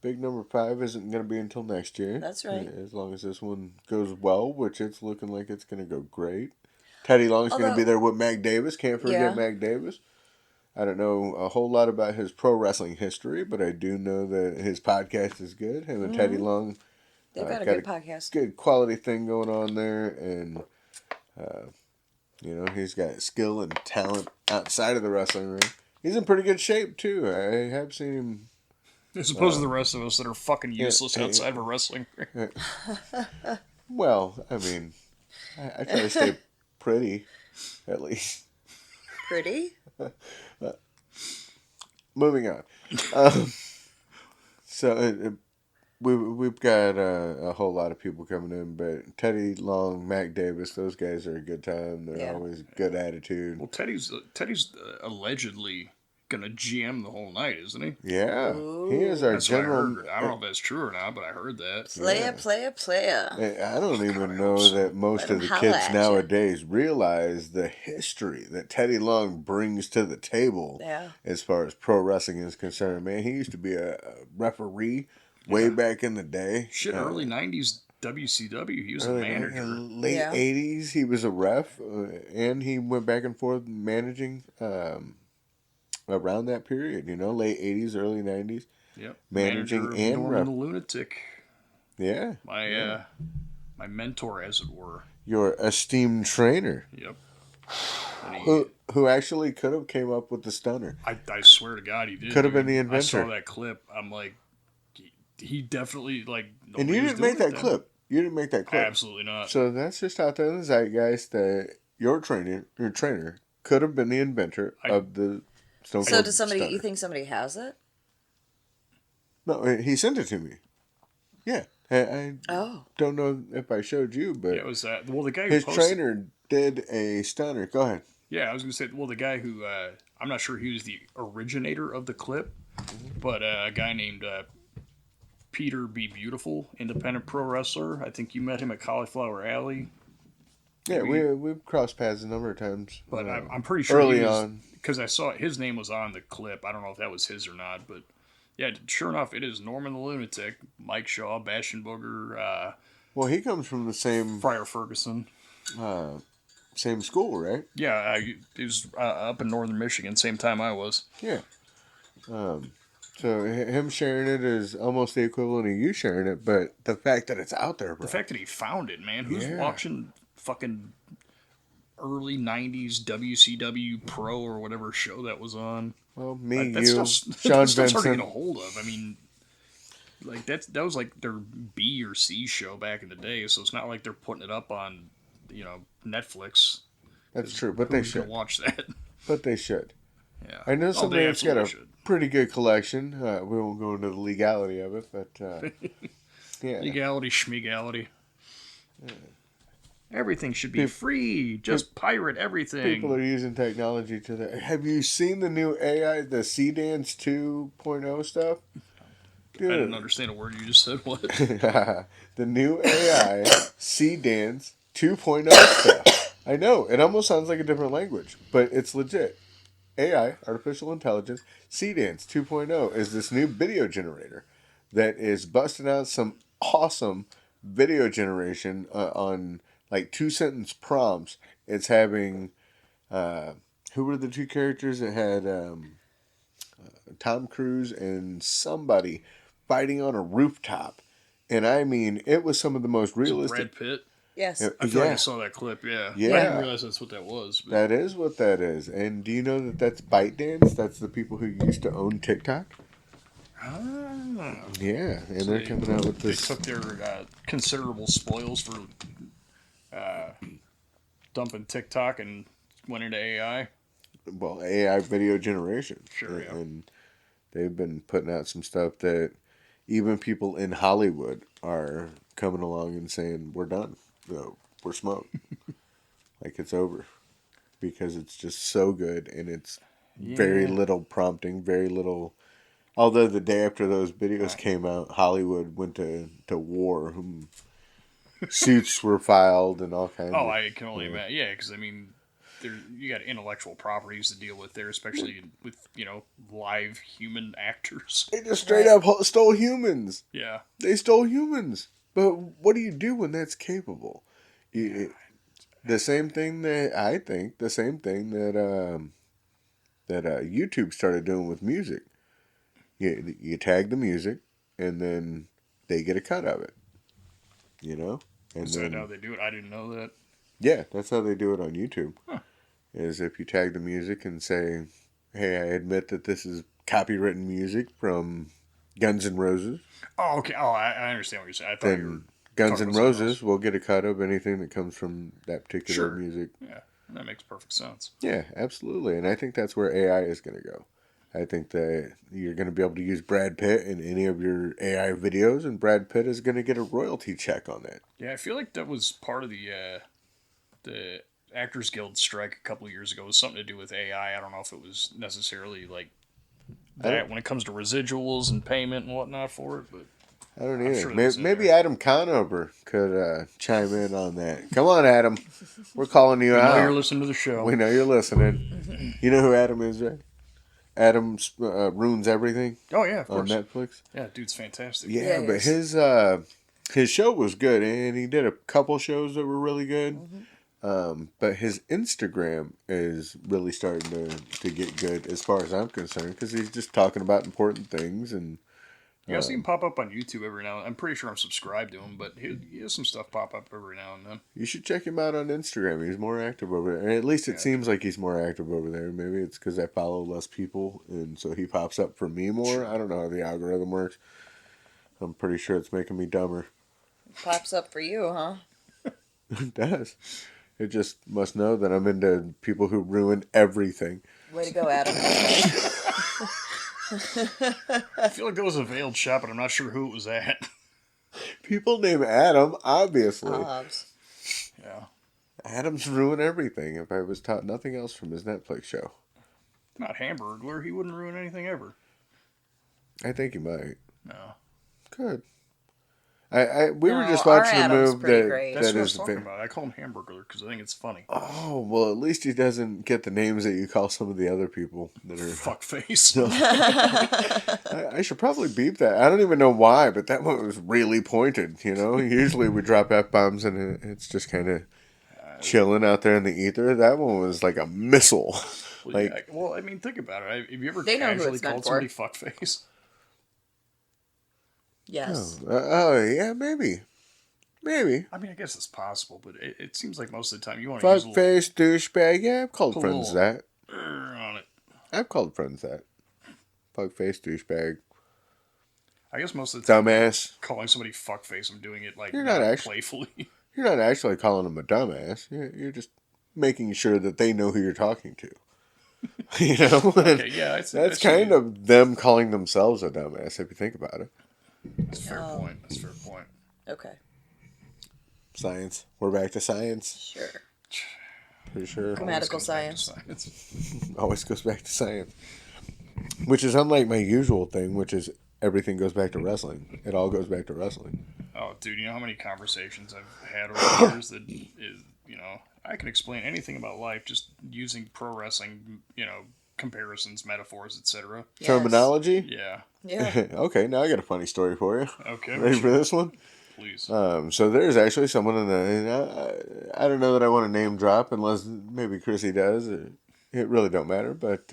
S3: Big number 5 isn't going to be until next year.
S2: That's right.
S3: As long as this one goes well, which it's looking like it's going to go great. Teddy Long's going to
S2: Although-
S3: be there with Mac Davis. Can't forget
S2: Yeah.
S3: Mac Davis. I don't know a whole lot about his pro wrestling history, but I do know that his podcast is good. Him and Teddy Long
S2: They've got a
S3: got
S2: good podcast.
S3: good quality thing going on there, and he's got skill and talent outside of the wrestling ring. He's in pretty good shape too. I have seen him.
S1: As opposed to the rest of us that are fucking useless
S3: yeah.
S1: outside of a wrestling ring.
S3: Well, I mean, I try to stay pretty, at least.
S2: Pretty?
S3: Moving on. So we've got a whole lot of people coming in, but Teddy Long, Mac Davis, those guys are a good time. They're
S2: Yeah.
S3: always good attitude.
S1: Well, Teddy's allegedly gonna GM the whole night, isn't he?
S3: Yeah, he is our
S1: That's what I
S3: general.
S1: heard. I don't know if that's true or not, but I heard that.
S2: Player.
S3: I don't even know that most
S2: Let
S3: of
S2: him
S3: the
S2: holla
S3: kids
S2: at ya.
S3: nowadays realize the history that Teddy Long brings to the table
S2: Yeah.
S3: as far as pro wrestling is concerned. Man, he used to be a referee way back in the day.
S1: Shit, early 90s WCW, he was a
S3: Early
S1: manager.
S3: late
S2: Yeah.
S3: 80s, he was a ref, and he went back and forth managing around that period. Late 80s, early 90s.
S1: Yep.
S3: Managing
S1: Manager of
S3: and
S1: Norman
S3: ref.
S1: the Lunatic.
S3: Yeah.
S1: My mentor, as it were.
S3: Your esteemed trainer.
S1: Yep. And
S3: Who actually could have came up with the stunner.
S1: I swear to God, he did.
S3: Could have been
S1: dude.
S3: the
S1: I
S3: inventor.
S1: saw that clip. I'm like, he definitely like.
S3: And you didn't make that clip. You didn't make that clip.
S1: Absolutely not.
S3: So that's just out there in the zeitgeist that your trainer could have been the inventor of the Stone Cold
S2: So does somebody?
S3: Stunner.
S2: You think somebody has it?
S3: No, he sent it to me. Yeah. I don't know if I showed you, but
S1: Yeah, it was that. Well, the guy who
S3: his
S1: posted,
S3: trainer did a stunner. Go ahead.
S1: Yeah, I was gonna say. Well, the guy who I'm not sure he was the originator of the clip, but a guy named Peter B. Beautiful, independent pro wrestler. I think you met him at Cauliflower Alley.
S3: Yeah, we've crossed paths a number of times.
S1: But I'm pretty sure
S3: early on.
S1: because I saw his name was on the clip. I don't know if that was his or not, but yeah, sure enough, it is Norman the Lunatic, Mike Shaw, Bastion Booger,
S3: Well, he comes from the same
S1: Friar Ferguson.
S3: same school, right?
S1: Yeah, he was up in northern Michigan, same time I was.
S3: Yeah. So him sharing it is almost the equivalent of you sharing it, but the fact that it's out there, bro.
S1: The fact that he found it, man. Who's
S3: Yeah.
S1: watching fucking early 90s WCW Pro or whatever show that was on?
S3: Well, me,
S1: That's
S3: you,
S1: still,
S3: Sean
S1: that's still hard to
S3: Vincent.
S1: get a hold of. I mean, like that was like their B or C show back in the day, so it's not like they're putting it up on, Netflix.
S3: That's true, but they
S1: Who's gonna
S3: should.
S1: watch that?
S3: But they should.
S1: Yeah,
S3: I know
S1: Oh,
S3: somebody
S1: they
S3: that's got a
S1: absolutely should.
S3: pretty good collection. We won't go into the legality of it, but yeah.
S1: Legality, schmegality. Everything should be free. Just pirate everything.
S3: People are using technology to the. Have you seen the new AI, the C Dance 2.0 stuff?
S1: I didn't understand a word you just said. What?
S3: The new AI C Dance 2.0 stuff. I know it almost sounds like a different language, but it's legit. AI, artificial intelligence, C Dance 2.0 is this new video generator that is busting out some awesome video generation on like 2-sentence prompts. It's having who were the two characters that had Tom Cruise and somebody fighting on a rooftop, and I mean it was some of the most
S1: Was it
S3: realistic.
S1: Brad Pitt?
S2: Yes.
S1: I feel like
S3: Yeah.
S1: I saw that clip. Yeah.
S3: Yeah.
S1: I didn't realize that's what that was. But
S3: That is what that is. And do you know that that's ByteDance? That's the people who used to own TikTok. Yeah, and they're coming out with
S1: They
S3: this.
S1: took their considerable spoils for dumping TikTok and went into AI.
S3: Well, AI video generation.
S1: Sure, yeah.
S3: And they've been putting out some stuff that even people in Hollywood are coming along and saying, we're done. No, we're smoked. Like it's over. Because it's just so good and it's very little prompting, very little. Although the day after those videos came out, Hollywood went to war. Suits were filed and all kinds
S1: Oh,
S3: of.
S1: I can only imagine. Yeah, because I mean, you got intellectual properties to deal with there, especially with live human actors.
S3: They just straight up stole humans.
S1: Yeah.
S3: They stole humans. But what do you do when that's capable? The same thing that I think, the same thing that YouTube started doing with music. You tag the music, and then they get a cut of it. And
S1: Is that how they do it? I didn't know that.
S3: Yeah, that's how they do it on YouTube. Is if you tag the music and say, "Hey, I admit that this is copywritten music from Guns N' Roses."
S1: Oh, okay. Oh, I understand what you're saying. I thought you were.
S3: Then Guns
S1: talking
S3: N'
S1: about something
S3: Roses will get a cut of anything that comes from that particular
S1: Sure.
S3: music.
S1: Yeah, that makes perfect sense.
S3: Yeah, absolutely. And I think that's where AI is going to go. I think that you're going to be able to use Brad Pitt in any of your AI videos, and Brad Pitt is going to get a royalty check on that.
S1: Yeah, I feel like that was part of the Actors Guild strike a couple of years ago. It was something to do with AI. I don't know if it was necessarily like that when it comes to residuals and payment and whatnot for it, but
S3: I don't
S1: I'm
S3: either.
S1: sure that
S3: maybe
S1: was in
S3: maybe
S1: there.
S3: Adam Conover could chime in on that. Come on, Adam. We're calling you
S1: I know
S3: out.
S1: you're listening to the show.
S3: We know you're listening. You know who Adam is, right? Adam Ruins Everything
S1: Oh yeah, of
S3: on
S1: course.
S3: Netflix.
S1: Yeah, dude's fantastic.
S3: Yeah,
S2: he
S3: but
S2: is.
S3: his show was good, and he did a couple shows that were really good. But his Instagram is really starting to get good as far as I'm concerned because he's just talking about important things and
S1: You guys see him pop up on YouTube every now and then. I'm pretty sure I'm subscribed to him, but he has some stuff pop up every now and then.
S3: you should check him out on Instagram. He's more active over there. At least it seems like he's more active over there. Maybe it's because I follow less people, and so he pops up for me more. I don't know how the algorithm works. I'm pretty sure it's making me dumber.
S2: Pops up for you, huh?
S3: It does. It just must know that I'm into people who ruin everything.
S2: Way to go, Adam.
S1: I feel like that was a veiled shot, but I'm not sure who it was at.
S3: People named Adam, obviously.
S1: Yeah.
S3: Adam's ruin everything. If I was taught nothing else from his Netflix show,
S1: Not Hamburglar. He wouldn't ruin anything ever.
S3: I think he might.
S1: No.
S3: Good. We were
S2: No,
S3: just
S2: our
S3: watching a
S2: Adam's
S3: move
S2: pretty
S3: that
S2: great.
S1: That's
S3: that
S1: what I was
S3: is
S1: talking about. I call him Hamburglar because I think it's funny.
S3: Oh well, at least he doesn't get the names that you call some of the other people that are.
S1: Fuckface.
S3: I should probably beep that. I don't even know why, but that one was really pointed. You know, usually we drop f-bombs and it's just kind of chilling out there in the ether. That one was like a missile.
S1: Well, I mean, think about it. Have you ever
S2: They know who
S1: casually
S2: it's meant
S1: called
S2: for.
S1: somebody fuckface?
S2: Yes.
S3: Yeah, maybe.
S1: I mean, I guess it's possible, but it seems like most of the time you want to use
S3: Fuck
S1: a
S3: face, douchebag. Yeah, I've called
S1: Put a
S3: friends
S1: little-
S3: that.
S1: on it.
S3: I've called friends that. Fuck face, douchebag,
S1: I guess most of the time,
S3: dumbass.
S1: calling somebody fuckface, I'm doing it like
S3: You're not
S1: not
S3: actually-
S1: playfully.
S3: You're not actually calling them a dumbass. You're just making sure that they know who you're talking to. You know?
S1: Okay, yeah,
S3: That's kind of them calling themselves a dumbass if you think about it.
S1: That's a fair point. That's a fair point.
S2: Okay.
S3: Science. We're back to science.
S2: Sure.
S3: Pretty sure.
S2: Grammatical
S1: Always comes back to
S2: science.
S3: Always goes back to science. Which is unlike my usual thing, which is everything goes back to wrestling. It all goes back to wrestling.
S1: Oh, dude, you know how many conversations I've had over the years that is, I can explain anything about life just using pro wrestling, comparisons, metaphors, etc.
S2: Yes.
S3: Terminology?
S1: Yeah.
S2: Yeah.
S3: Okay, now I got a funny story for you.
S1: Okay.
S3: Ready for this one?
S1: Please.
S3: So there's actually someone I don't know that I want to name drop unless maybe Chrissy does. It really don't matter. But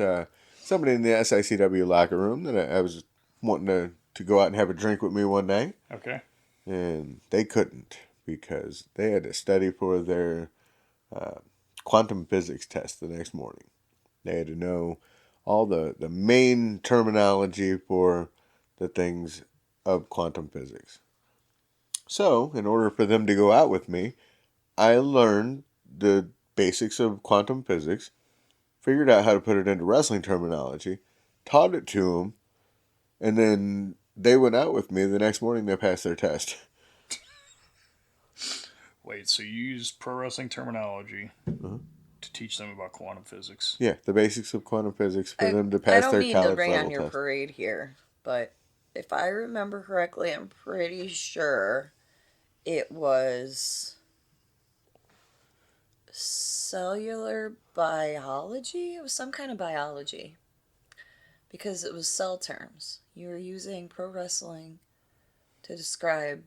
S3: somebody in the SICW locker room that I was wanting to go out and have a drink with me one night.
S1: Okay.
S3: And they couldn't because they had to study for their quantum physics test the next morning. They had to know all the main terminology for the things of quantum physics. So, in order for them to go out with me, I learned the basics of quantum physics, figured out how to put it into wrestling terminology, taught it to them, and then they went out with me. The next morning, they passed their test.
S1: Wait, so you used pro wrestling terminology to teach them about quantum physics?
S3: Yeah, the basics of quantum physics for them to pass their college
S2: I don't mean to rain
S3: level
S2: on your
S3: test.
S2: parade here, but if I remember correctly, I'm pretty sure it was cellular biology. It was some kind of biology because it was cell terms. You were using pro wrestling to describe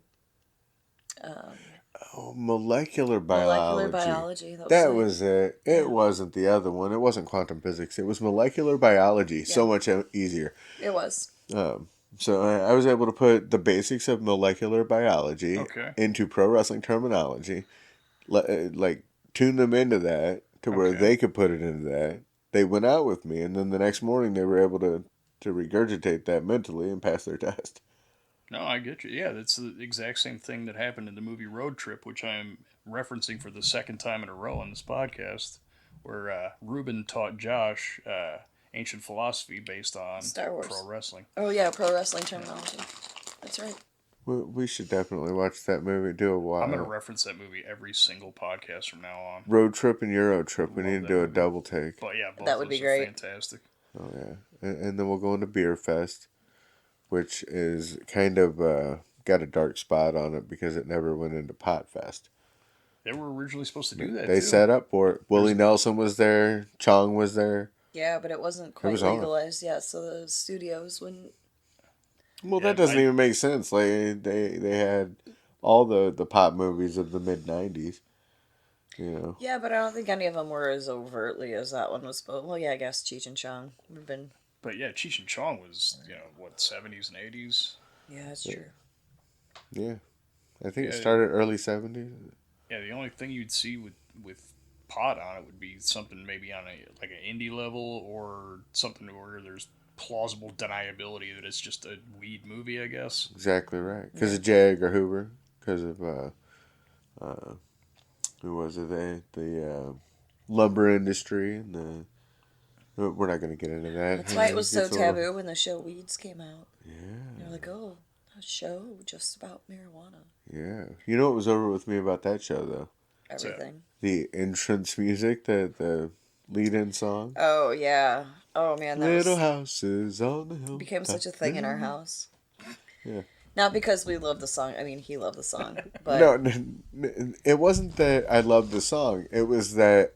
S3: Molecular biology.
S2: molecular biology.
S3: That was it. It wasn't the other one. It wasn't quantum physics. It was molecular biology. So much easier.
S2: It was.
S3: So I was able to put the basics of molecular biology into pro wrestling terminology, like tune them into that to where they could put it into that. They went out with me, and then the next morning they were able to regurgitate that mentally and pass their test.
S1: No, I get you. Yeah, that's the exact same thing that happened in the movie Road Trip, which I am referencing for the second time in a row on this podcast, where Ruben taught Josh ancient philosophy based on
S2: Star Wars.
S1: pro wrestling.
S2: Oh yeah, pro wrestling terminology. That's right.
S3: We should definitely watch that movie. Do a while.
S1: I'm going to reference that movie every single podcast from now on.
S3: Road Trip and Euro Trip. We
S1: Love
S3: need to
S1: that
S3: do a
S1: movie.
S3: double take.
S1: But yeah, both
S2: That
S1: of
S2: would be
S1: those are
S2: great.
S1: fantastic.
S3: Oh yeah, and then we'll go into Beer Fest, which is kind of got a dark spot on it because it never went into Pot Fest.
S1: They were originally supposed to do that.
S3: They
S1: too.
S3: set up for it. Willie Nelson was there. Chong was there.
S2: Yeah, but it wasn't
S3: It
S2: quite
S3: was on.
S2: legalized yet, so the studios wouldn't.
S3: Well,
S1: Yeah,
S3: that doesn't even make sense. Like they had all the pop movies of the mid '90s. You know.
S2: Yeah, but I don't think any of them were as overtly as that one was. But well, yeah, I guess Cheech and Chong have been.
S1: But yeah, Cheech and Chong was, what, 70s and 80s?
S2: Yeah, that's
S3: Yeah.
S2: true.
S3: Yeah. I think it
S1: Yeah,
S3: started early '70s.
S1: yeah. The only thing you'd see with pot on it would be something maybe on a like an indie level or something where there's plausible deniability that it's just a weed movie, I guess.
S3: Exactly right. Because of J. Edgar Hoover. Because of who was it? The lumber industry and the. We're not going to get into that.
S2: That's why it was so
S3: gets a little-
S2: taboo when the show Weeds came out.
S3: Yeah.
S2: They're like, oh, a show just about marijuana.
S3: Yeah. You know what was over with me about that show though?
S2: Everything.
S3: The entrance music, the lead-in song.
S2: Oh yeah. Oh man, that
S3: Little
S2: was
S3: houses on the hill.
S2: became such a thing in our house.
S3: Yeah.
S2: Not because we loved the song. I mean, he loved the song, but
S3: No, it wasn't that I loved the song. It was that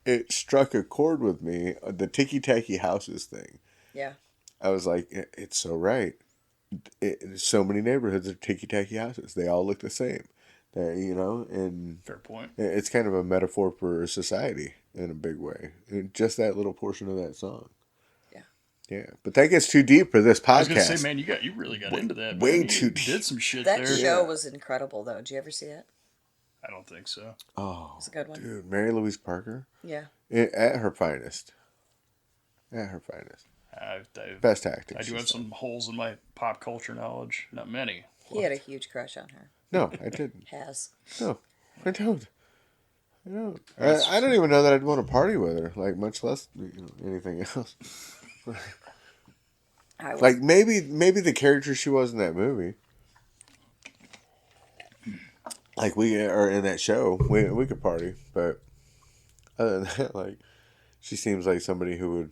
S3: it struck a chord with me. The Tiki Taki Houses thing.
S2: yeah.
S3: I was like, it's so right. So many neighborhoods are Tiki Taki houses. They all look the same. And
S1: Fair point.
S3: it's kind of a metaphor for society in a big way. And just that little portion of that song.
S2: Yeah.
S3: Yeah, but that gets too deep for this podcast.
S1: I was gonna say, man, you really got into that.
S3: way
S1: man. You
S3: too deep.
S1: did some shit
S2: That
S1: there.
S2: show
S3: Yeah.
S2: was incredible, though. Did you ever see it?
S1: I don't think so.
S3: Oh,
S2: It's a good one.
S3: dude, Mary Louise Parker
S2: Yeah.
S3: at her finest. At her finest, best acting.
S1: I do have some holes in my pop culture knowledge. Not many.
S2: He had a huge crush on her.
S3: No, I didn't.
S2: Has.
S3: No, I don't. I don't. I don't even know that I'd want to party with her. Like much less anything else.
S2: I was.
S3: Like maybe the character she was in that movie. Like we are in that show, we could party, but other than that, like she seems like somebody who would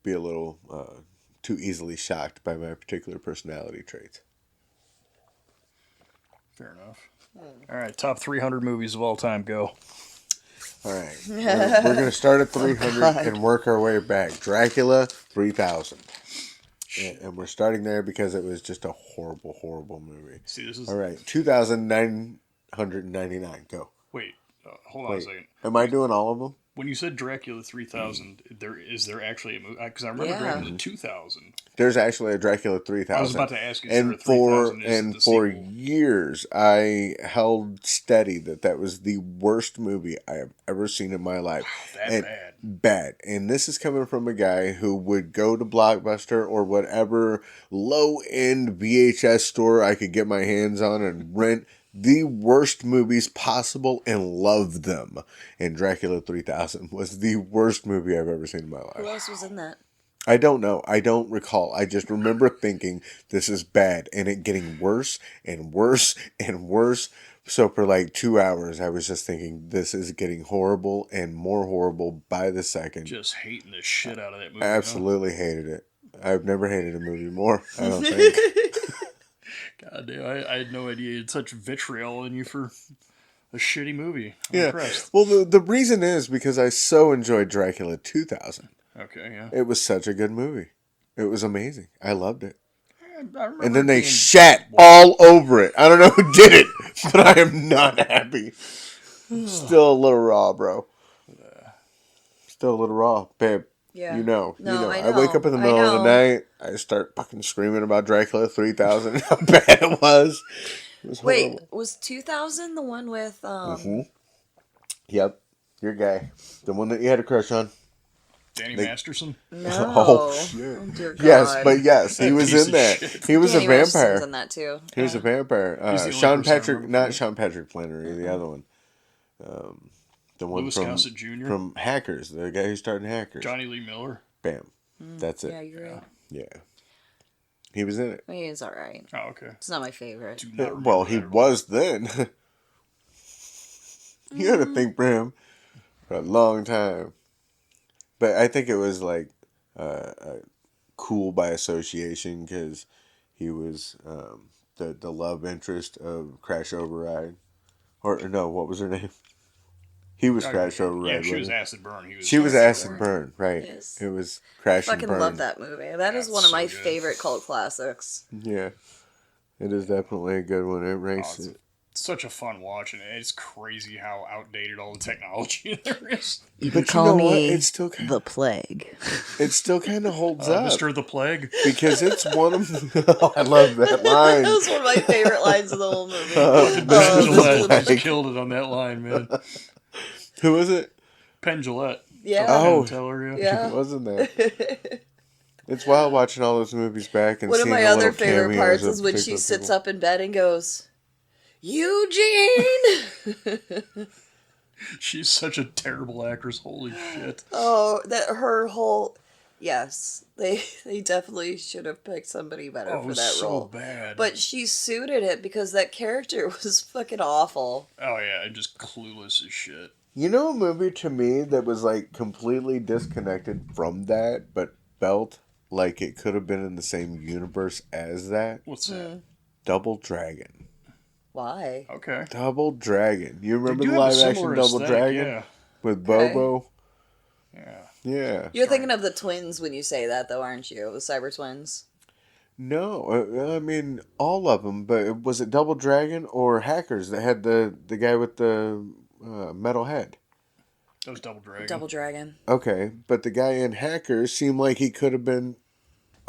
S3: be a little too easily shocked by my particular personality traits.
S1: Fair enough. All right, top 300 movies of all time. Go.
S3: All right, we're gonna start at 300 and work our way back. Dracula 3000, and we're starting there because it was just a horrible, horrible movie.
S1: See, this is.
S3: All right, 2,999. Go.
S1: Wait, hold on a
S3: Wait,
S1: second.
S3: am I doing all of them?
S1: When you said Dracula 3000, is there actually a movie? Because I remember
S2: Yeah.
S1: Dracula 2000.
S3: There's actually a Dracula 3000.
S1: I was about to ask you.
S3: And for years, I held steady that was the worst movie I have ever seen in my life.
S1: That
S3: and
S1: bad.
S3: Bad. And this is coming from a guy who would go to Blockbuster or whatever low-end VHS store I could get my hands on and rent the worst movies possible and love them. And Dracula 3000 was the worst movie I've ever seen in my
S2: Who
S3: life.
S2: else was in that?
S3: I don't know. I don't recall. I just remember thinking this is bad and it getting worse and worse and worse. So for like 2 hours, I was just thinking this is getting horrible and more horrible by the second.
S1: Just hating the shit out of that movie.
S3: I absolutely hated it. I've never hated a movie more, I don't think.
S1: God damn, I had no idea you had such vitriol in you for a shitty movie. I'm
S3: Yeah.
S1: impressed.
S3: Well, the reason is because I so enjoyed Dracula 2000.
S1: Okay, yeah.
S3: It was such a good movie. It was amazing. I loved it.
S1: I remember
S3: And then they
S1: being-
S3: shat all over it. I don't know who did it, but I am not happy. Still a little raw, bro. Still a little raw, babe.
S2: Yeah.
S3: You know.
S2: No, I
S3: I wake
S2: know.
S3: up in the
S2: I
S3: middle of the
S2: know.
S3: night. I start fucking screaming about Dracula 3000. How bad it was. It was
S2: Wait,
S3: horrible.
S2: was 2000 the one with
S3: Yep. Your guy. The one that you had a crush on.
S1: Danny
S3: they-
S1: Masterson?
S2: No.
S3: Oh, shit.
S2: Oh, dear God.
S3: Yes, but yes, he
S1: That
S3: was
S1: piece
S3: in
S1: of
S3: that.
S1: shit.
S3: He was
S2: Danny
S3: a
S2: Masterson's
S3: vampire.
S2: in that too.
S3: He was a vampire.
S1: He's the only
S3: Sean
S1: person I
S3: Patrick,
S1: remember
S3: not
S1: from-
S3: Sean Patrick Flannery, the other one. The one
S1: Louis
S3: from
S1: Gossett Jr.?
S3: from Hackers, the guy who started in Hackers.
S1: Johnny Lee Miller?
S3: Bam, that's it.
S2: Yeah, you're right.
S3: Yeah, he was in it.
S2: I mean, it's all right.
S1: Oh, okay.
S2: It's not my favorite.
S1: Do not remember
S3: Well, he
S1: that at all.
S3: was then. You had to think for him for a long time, but I think it was like cool by association because he was the love interest of Crash Override, or no, what was her name? He was Crash Over Red.
S1: Yeah, she was
S3: wasn't
S1: acid burn. He was.
S3: She was
S1: Crash
S3: acid burn, right?
S2: Yes.
S3: It was Crash and
S2: Fucking
S3: Burn.
S2: love that movie. That is
S1: That's
S2: one of my
S1: so good.
S2: favorite cult classics.
S3: Yeah, it is definitely a good one. It ranks.
S1: It's such a fun watch, and it's crazy how outdated all the technology there is.
S2: You
S3: But
S2: could call
S3: you know what?
S2: me
S3: It's still
S2: the plague.
S3: it still kind of holds up
S1: Mr. the Plague.
S3: because it's one of. I love that line.
S2: That was one of my favorite lines of the whole movie.
S1: Penn Jillette
S3: Plague.
S1: just killed it on that line, man.
S3: Who was it?
S1: Penn Jillette.
S2: Yeah.
S3: Oh.
S1: Penn Teller,
S2: Yeah.
S3: Wasn't that? It's wild watching all those movies back and
S2: One of
S3: seeing
S2: my
S3: the
S2: other
S3: little
S2: favorite
S3: cameos
S2: parts
S3: of
S2: is when she
S3: particular
S2: sits
S3: people.
S2: up in bed and goes, Eugene!
S1: She's such a terrible actress. Holy shit.
S2: Oh, that her whole... Yes, they definitely should have picked somebody better
S1: Oh, it
S2: for
S1: was
S2: that
S1: so
S2: role.
S1: bad.
S2: But she suited it because that character was fucking awful.
S1: Oh yeah, and just clueless as shit.
S3: You know a movie to me that was like completely disconnected from that, but felt like it could have been in the same universe as that?
S1: What's that?
S3: Double Dragon.
S2: Why?
S1: Okay.
S3: Double Dragon. You remember
S1: They
S3: the
S1: do have a
S3: live action
S1: similar
S3: Double
S1: aesthetic,
S3: Dragon
S1: Yeah.
S3: with
S2: Okay.
S3: Bobo?
S1: Yeah.
S3: Yeah.
S2: You're thinking of the twins when you say that, though, aren't you? The Cyber Twins.
S3: No, I mean all of them, but was it Double Dragon or Hackers that had the guy with the metal head?
S1: That was Double Dragon.
S2: Double Dragon.
S3: Okay, but the guy in Hackers seemed like he could have been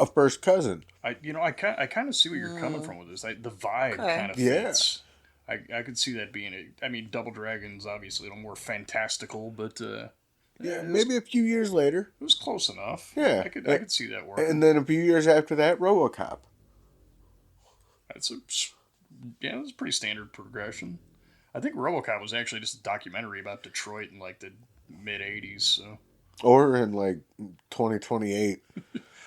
S3: a first cousin.
S1: I kind of see where you're coming from with this. The vibe
S2: Okay.
S1: kind of
S3: Yeah.
S1: fits. I could see that being a. I mean, Double Dragon's obviously a little more fantastical, but
S3: Yeah, maybe a few years later.
S1: it was close enough.
S3: Yeah.
S1: I could see that working.
S3: And then a few years after that, RoboCop.
S1: That's a pretty standard progression. I think RoboCop was actually just a documentary about Detroit in like the mid '80s. So
S3: Or in like 2028.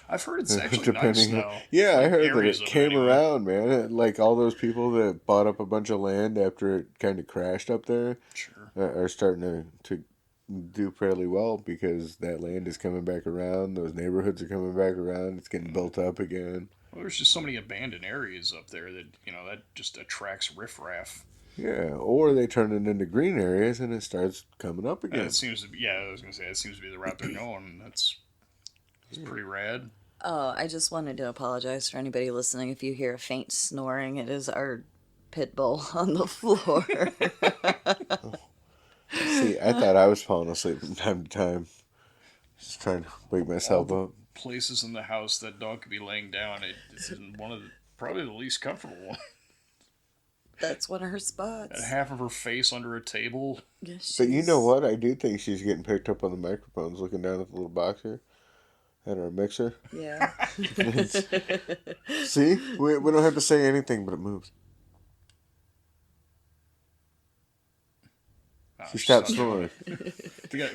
S1: I've heard it's actually nice now.
S3: Yeah, I
S1: Like,
S3: heard that
S1: areas
S3: it
S1: of
S3: came
S1: anyway.
S3: around, man. Like all those people that bought up a bunch of land after it kind of crashed up there
S1: Sure.
S3: are starting to do fairly well because that land is coming back around. Those neighborhoods are coming back around. It's getting built up again.
S1: Well, there's just so many abandoned areas up there that that just attracts riffraff.
S3: Yeah, or they turn it into green areas and it starts coming up
S1: And
S3: again.
S1: it seems to be. Yeah, I was gonna say it seems to be the route they're going. It's pretty rad.
S2: Oh, I just wanted to apologize for anybody listening. If you hear a faint snoring, it is our pit bull on the floor.
S3: See, I thought I was falling asleep from time to time. Just trying to wake myself up.
S1: Places in the house that dog could be laying down. It's in one of probably the least comfortable one.
S2: That's one of her spots.
S1: And half of her face under a table.
S2: Yes,
S3: But you
S2: she's-
S3: know what? I do think she's getting picked up on the microphones looking down at the little box here. At our mixer.
S2: Yeah.
S3: See? We don't have to say anything, but it moves.
S1: Oh,
S3: She stopped
S1: son.
S3: snoring.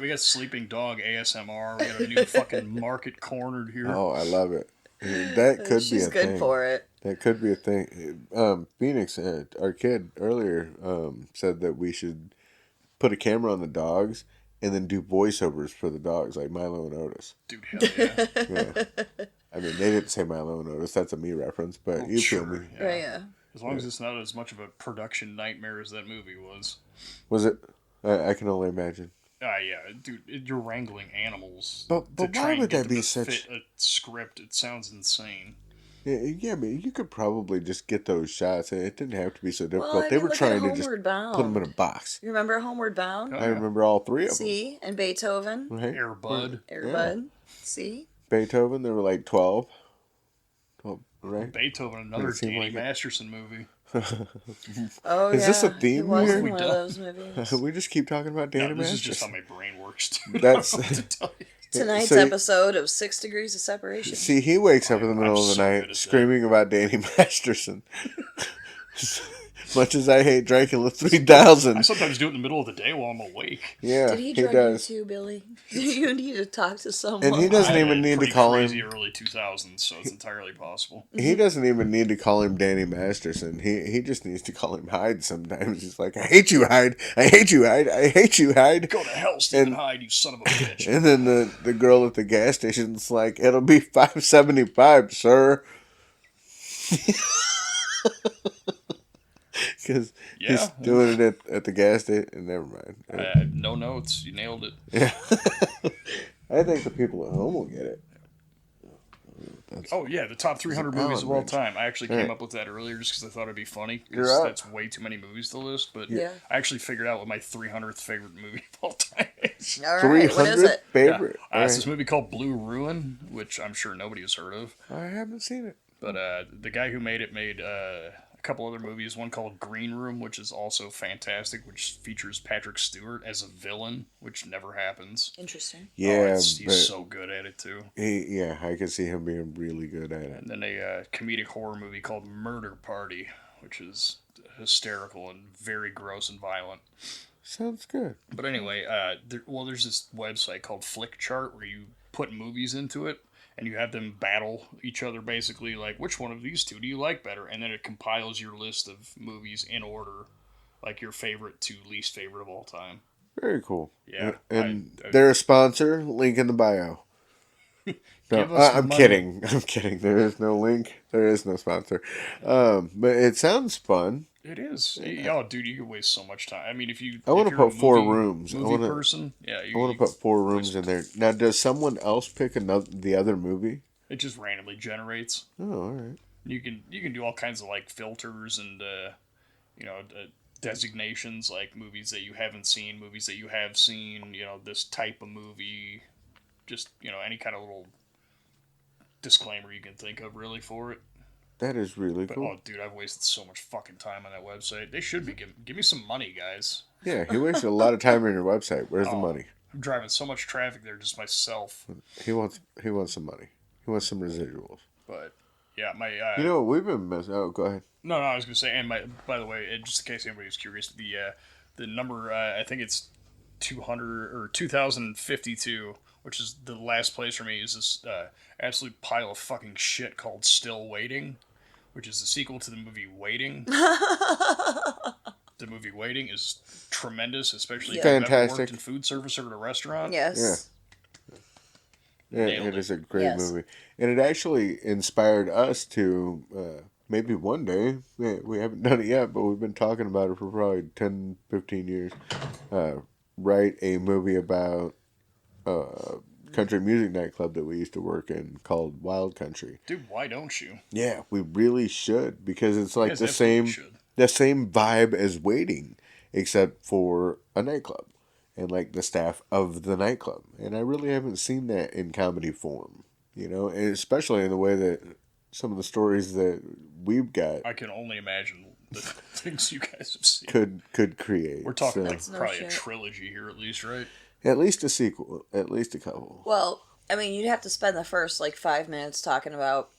S1: We got sleeping dog ASMR. We got a new fucking market cornered here.
S3: Oh, I love it. That could be
S2: She's
S3: a
S2: good
S3: thing.
S2: for it.
S3: That could be a thing. Phoenix, our kid earlier, said that we should put a camera on the dogs and then do voiceovers for the dogs, like Milo and Otis.
S1: Dude, hell yeah.
S3: Yeah. I mean, they didn't say Milo and Otis. That's a me reference, but you feel me.
S1: Yeah.
S2: Right, yeah.
S1: As long as it's not as much of a production nightmare as that movie was.
S3: Was it? I can only imagine.
S1: Yeah, dude, you're wrangling animals.
S3: But
S1: to
S3: why
S1: try and
S3: would
S1: get
S3: that
S1: them
S3: be
S1: to
S3: such-
S1: fit a script? It sounds insane.
S3: Yeah, but you could probably just get those shots. It didn't have to be so difficult.
S2: Well, I
S3: They
S2: mean,
S3: were
S2: look at
S3: trying to just
S2: Homeward Bound.
S3: put them in a box.
S2: You remember Homeward Bound?
S1: Oh,
S3: I remember all three of them.
S2: See? And Beethoven?
S3: Right?
S1: Air Bud.
S2: Airbud? See?
S3: Beethoven, there were like 12. 12, right?
S1: Beethoven, another
S3: seem
S1: Danny
S3: like it.
S1: Masterson movie.
S2: Oh,
S3: Is
S2: yeah.
S3: this a theme
S2: It was
S3: here?
S2: in
S1: We
S2: one of
S1: done?
S2: those movies.
S3: We just keep talking about Danny
S1: No, this is just how
S3: Masterson.
S1: my brain works. Dude.
S3: That's-
S1: I don't know what to tell you.
S2: Tonight's
S3: So-
S2: episode of 6 Degrees of Separation.
S3: See, he wakes up in the
S1: I'm
S3: middle of the
S1: so good at
S3: night
S1: that.
S3: screaming about Danny Masterson. Much as I hate Dracula 3000.
S1: I sometimes do it in the middle of the day while I'm awake.
S3: Yeah,
S2: Did he
S3: he
S2: drug
S3: does.
S2: you too, Billy? You need to talk to someone.
S3: And he doesn't
S1: I had
S3: even
S1: a
S3: need to
S1: pretty
S3: call
S1: crazy
S3: him.
S1: early 2000s, so it's entirely possible.
S3: He doesn't even need to call him Danny Masterson. He just needs to call him Hyde sometimes. He's like, I hate you, Hyde. I hate you, Hyde. I hate you, Hyde.
S1: Go to hell, Stephen
S3: And-
S1: Hyde, you son of a bitch.
S3: And then the girl at the gas station's like, it'll be $5.75, sir. Because
S1: Yeah.
S3: he's doing it at the gas station. Never mind.
S1: I had no notes. You nailed it.
S3: Yeah. I think the people at home will get it.
S1: Oh yeah, the top 300
S3: Allen
S1: movies of all
S3: wrench.
S1: time. I actually
S3: All
S1: came
S3: right.
S1: up with that earlier just because I thought it'd be funny.
S3: You're
S1: Because
S3: up.
S1: that's way too many movies to list. But
S2: Yeah.
S1: I actually figured out what my 300th favorite movie of all time is.
S2: All right, what is
S3: 300th
S2: it?
S3: favorite.
S1: Yeah.
S3: All
S1: It's
S3: right.
S1: this movie called Blue Ruin, which I'm sure nobody has heard of.
S3: I haven't seen it.
S1: But the guy who made it made a couple other movies. One called Green Room, which is also fantastic, which features Patrick Stewart as a villain, which never happens.
S2: Interesting.
S3: Yeah,
S1: He's
S3: but
S1: so good at it too.
S3: I could see him being really good at it.
S1: And then a comedic horror movie called Murder Party, which is hysterical and very gross and violent.
S3: Sounds good.
S1: But anyway, there's this website called Flickchart where you put movies into it and you have them battle each other basically, like, which one of these two do you like better? And then it compiles your list of movies in order, like your favorite to least favorite of all time.
S3: Very cool.
S1: Yeah,
S3: And
S1: I-
S3: they're a sponsor. Link in the bio. No,
S1: Give us
S3: I'm
S1: money.
S3: kidding. I'm kidding. There is no link. There is no sponsor. But it sounds fun.
S1: It is. Oh, dude, you could waste so much time. I mean, if
S3: I wanna
S1: if you're a
S3: put 4
S1: movie-
S3: rooms. I
S1: Movie
S3: wanna-
S1: person, yeah.
S3: I want to put 4 rooms in there. Now, does someone else pick the other movie?
S1: It just randomly generates.
S3: Oh, all right.
S1: You can do all kinds of like filters and designations, like movies that you haven't seen, movies that you have seen. This type of movie. Just any kind of little disclaimer you can think of really for it.
S3: That is really
S1: But
S3: cool.
S1: oh, dude, I've wasted so much fucking time on that website. They should be give me some money, guys.
S3: Yeah, he wasted a lot of time on your website. Where's the
S1: Oh.
S3: money?
S1: I'm driving so much traffic there just myself.
S3: He wants some money. He wants some residuals.
S1: But yeah, my
S3: You know what we've been missing? Oh, go ahead.
S1: No, I was gonna say, and by the way, just in case anybody's curious, the number I think it's 200 or 2052, which is the last place for me, is this absolute pile of fucking shit called Still Waiting, which is the sequel to the movie Waiting. The movie Waiting is tremendous, especially if you've ever
S3: Fantastic.
S1: worked in food service or at a restaurant.
S2: Yes.
S3: Yeah,
S1: Nailed
S3: it
S1: it.
S3: is a great
S2: Yes.
S3: movie. And it actually inspired us to, maybe one day, we haven't done it yet, but we've been talking about it for probably 10, 15 years, write a movie about a country music nightclub that we used to work in called Wild Country.
S1: Dude, why don't you?
S3: Yeah, we really should, because it's like
S1: Yes,
S3: the
S1: absolutely
S3: same
S1: should.
S3: the same vibe as Waiting, except for a nightclub and like the staff of the nightclub. And I really haven't seen that in comedy form, and especially in the way that some of the stories that we've got
S1: I can only imagine the things you guys have seen.
S3: could create.
S1: We're talking
S3: So,
S1: like
S2: That's no
S1: probably a
S2: shit.
S1: trilogy here at least, right?
S3: at least a sequel, at least a couple.
S2: Well, I mean, you'd have to spend the first 5 minutes talking about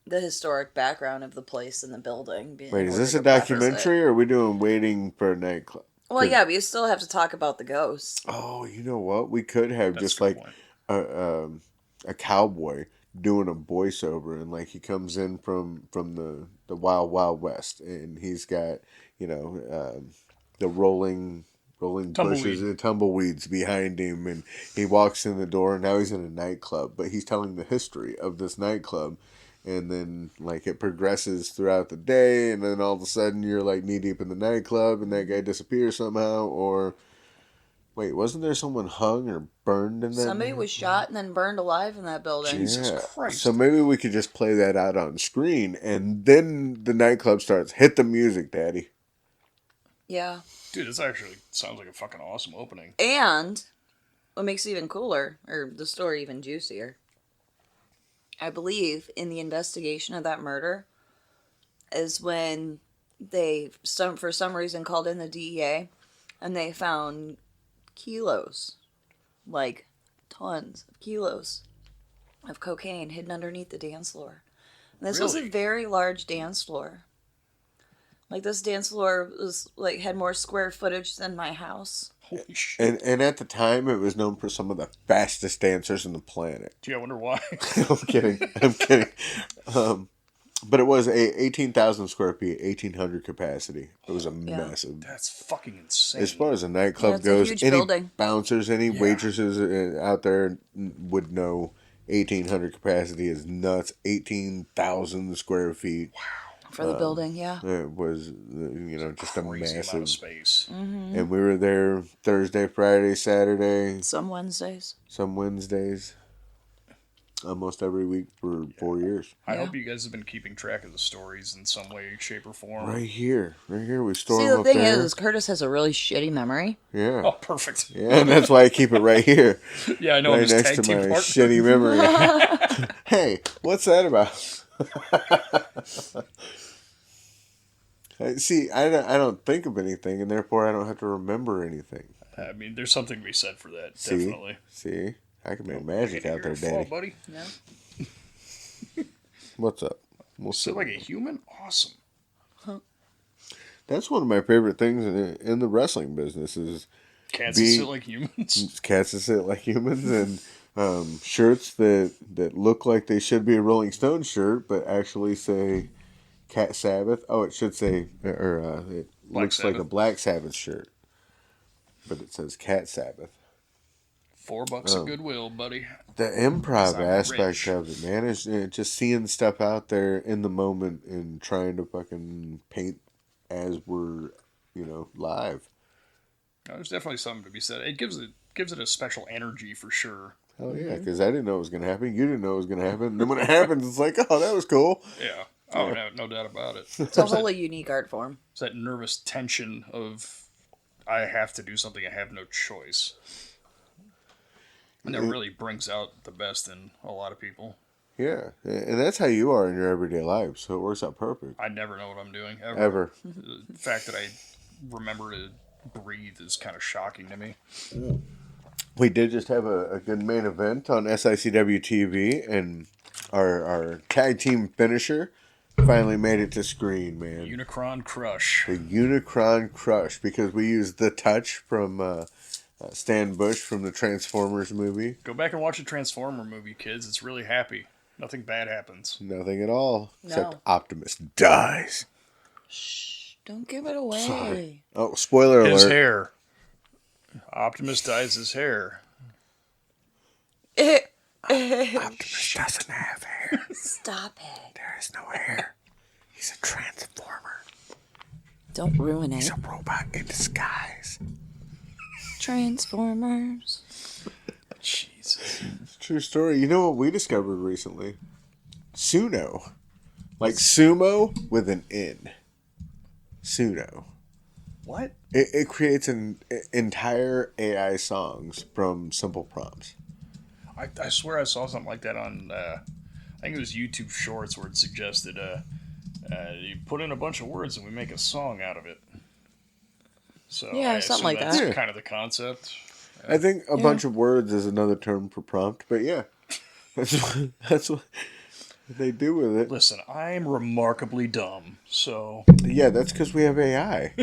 S2: the historic background of the place and the building.
S3: Wait, is this a documentary or are we doing Waiting for a nightclub?
S2: Well, yeah, but you still have to talk about the ghosts.
S3: Oh, you know what? We could have
S1: That's
S3: just
S1: a good
S3: like
S1: point.
S3: a cowboy doing a voiceover, and like he comes in from the wild wild west, and he's got the rolling bushes and tumbleweeds behind him, and he walks in the door, and now he's in a nightclub, but he's telling the history of this nightclub. And then, like, it progresses throughout the day, and then all of a sudden you're, like, knee-deep in the nightclub, and that guy disappears somehow, or... Wait, wasn't there someone hung or burned in that?
S2: Somebody was shot and then burned alive in that building.
S1: Jesus Christ.
S3: So maybe we could just play that out on screen, and then the nightclub starts. Hit the music, Daddy.
S2: Yeah.
S1: Dude, this actually sounds like a fucking awesome opening.
S2: And what makes it even cooler, or the story even juicier, I believe in the investigation of that murder is when they, for some reason, called in the DEA and they found kilos, like tons of kilos of cocaine hidden underneath the dance floor. And this was a
S1: Really?
S2: very large dance floor. Like, this dance floor was had more square footage than my house.
S1: Holy shit.
S3: And at the time, it was known for some of the fastest dancers on the planet.
S1: Gee, I wonder why.
S3: I'm kidding. I'm kidding. But it was 18,000 square feet, 1,800 capacity. It was a massive.
S1: That's fucking insane.
S3: As far as a nightclub
S2: Yeah, it's a
S3: goes,
S2: huge
S3: any
S2: building.
S3: bouncers, any waitresses out there would know 1,800 capacity is nuts. 18,000 square feet.
S2: For the building, yeah.
S3: It was, just a
S1: Crazy amount
S3: massive.
S1: of space.
S3: And we were there Thursday, Friday, Saturday,
S2: Some Wednesdays.
S3: some Wednesdays, almost every week for 4 years.
S1: I
S2: Yeah.
S1: hope you guys have been keeping track of the stories in some way, shape, or form.
S3: Right here. We store
S2: See,
S3: them
S2: the
S3: up
S2: thing
S3: there.
S2: is, Curtis has a really shitty memory.
S3: Yeah.
S1: Oh, perfect.
S3: Yeah, and that's why I keep it right here.
S1: Yeah, I know. I'm
S3: Right
S1: his
S3: next
S1: tag
S3: to
S1: team
S3: my
S1: partner.
S3: shitty memory. Hey, what's that about? See, I don't think of anything, and therefore I don't have to remember anything.
S1: I mean, there's something to be said for that.
S3: See?
S1: Definitely.
S3: See? I can make magic
S1: Can't
S3: out there,
S1: hear a fall,
S3: Daddy.
S1: buddy.
S2: Yeah.
S3: What's up? We'll
S1: Sit
S3: see.
S1: like a human? Awesome.
S3: That's one of my favorite things in the wrestling business is
S1: Cats that sit like humans.
S3: cats that sit like humans and shirts that look like they should be a Rolling Stone shirt, but actually say Cat Sabbath. Oh, it should say, it
S1: Black
S3: looks like a
S1: Sabbath.
S3: Black Sabbath shirt, but it says Cat Sabbath.
S1: $4 at Goodwill, buddy.
S3: The improv
S1: I'm
S3: aspect
S1: rich.
S3: of it, man, is just seeing stuff out there in the moment and trying to fucking paint as we're, live.
S1: No, there's definitely something to be said. It gives it a special energy for sure.
S3: Hell yeah, because I didn't know it was going to happen. You didn't know it was going to happen. And then when it happens, it's like, oh, that was cool.
S1: Yeah. Oh, no doubt about it.
S2: It's a wholly unique art form.
S1: It's that nervous tension of I have to do something. I have no choice. And that really brings out the best in a lot of people.
S3: Yeah, and that's how you are in your everyday life, so it works out perfect.
S1: I never know what I'm doing, ever.
S3: Ever.
S1: The fact that I remember to breathe is kind of shocking to me.
S3: We did just have a good main event on SICW TV, and our tag team finisher finally made it to screen, man.
S1: Unicron Crush.
S3: The Unicron Crush, because we used the touch from Stan Bush from the Transformers movie.
S1: Go back and watch a Transformer movie, kids. It's really happy. Nothing bad happens.
S3: Nothing at all, except
S2: No.
S3: Optimus dies.
S2: Shh, don't give it away.
S3: Sorry. Oh, spoiler alert.
S1: His hair. Optimus dyes his hair.
S3: Optimus doesn't have hair.
S2: Stop it.
S3: There is no hair. He's a transformer.
S2: Don't ruin it.
S3: He's a robot in disguise.
S2: Transformers.
S1: Jesus.
S3: It's a true story. You know what we discovered recently? Suno. Like sumo with an N. Suno.
S1: What?
S3: It creates an entire AI songs from simple prompts.
S1: I swear I saw something like that on, I think it was YouTube Shorts where it suggested, you put in a bunch of words and we make a song out of it. So
S2: Yeah,
S1: I
S2: something
S1: assume
S2: like
S1: that's
S2: that.
S1: kind of the concept.
S3: I think a bunch of words is another term for prompt, but yeah. That's what they do with it.
S1: Listen, I'm remarkably dumb, so
S3: Yeah, that's because we have AI.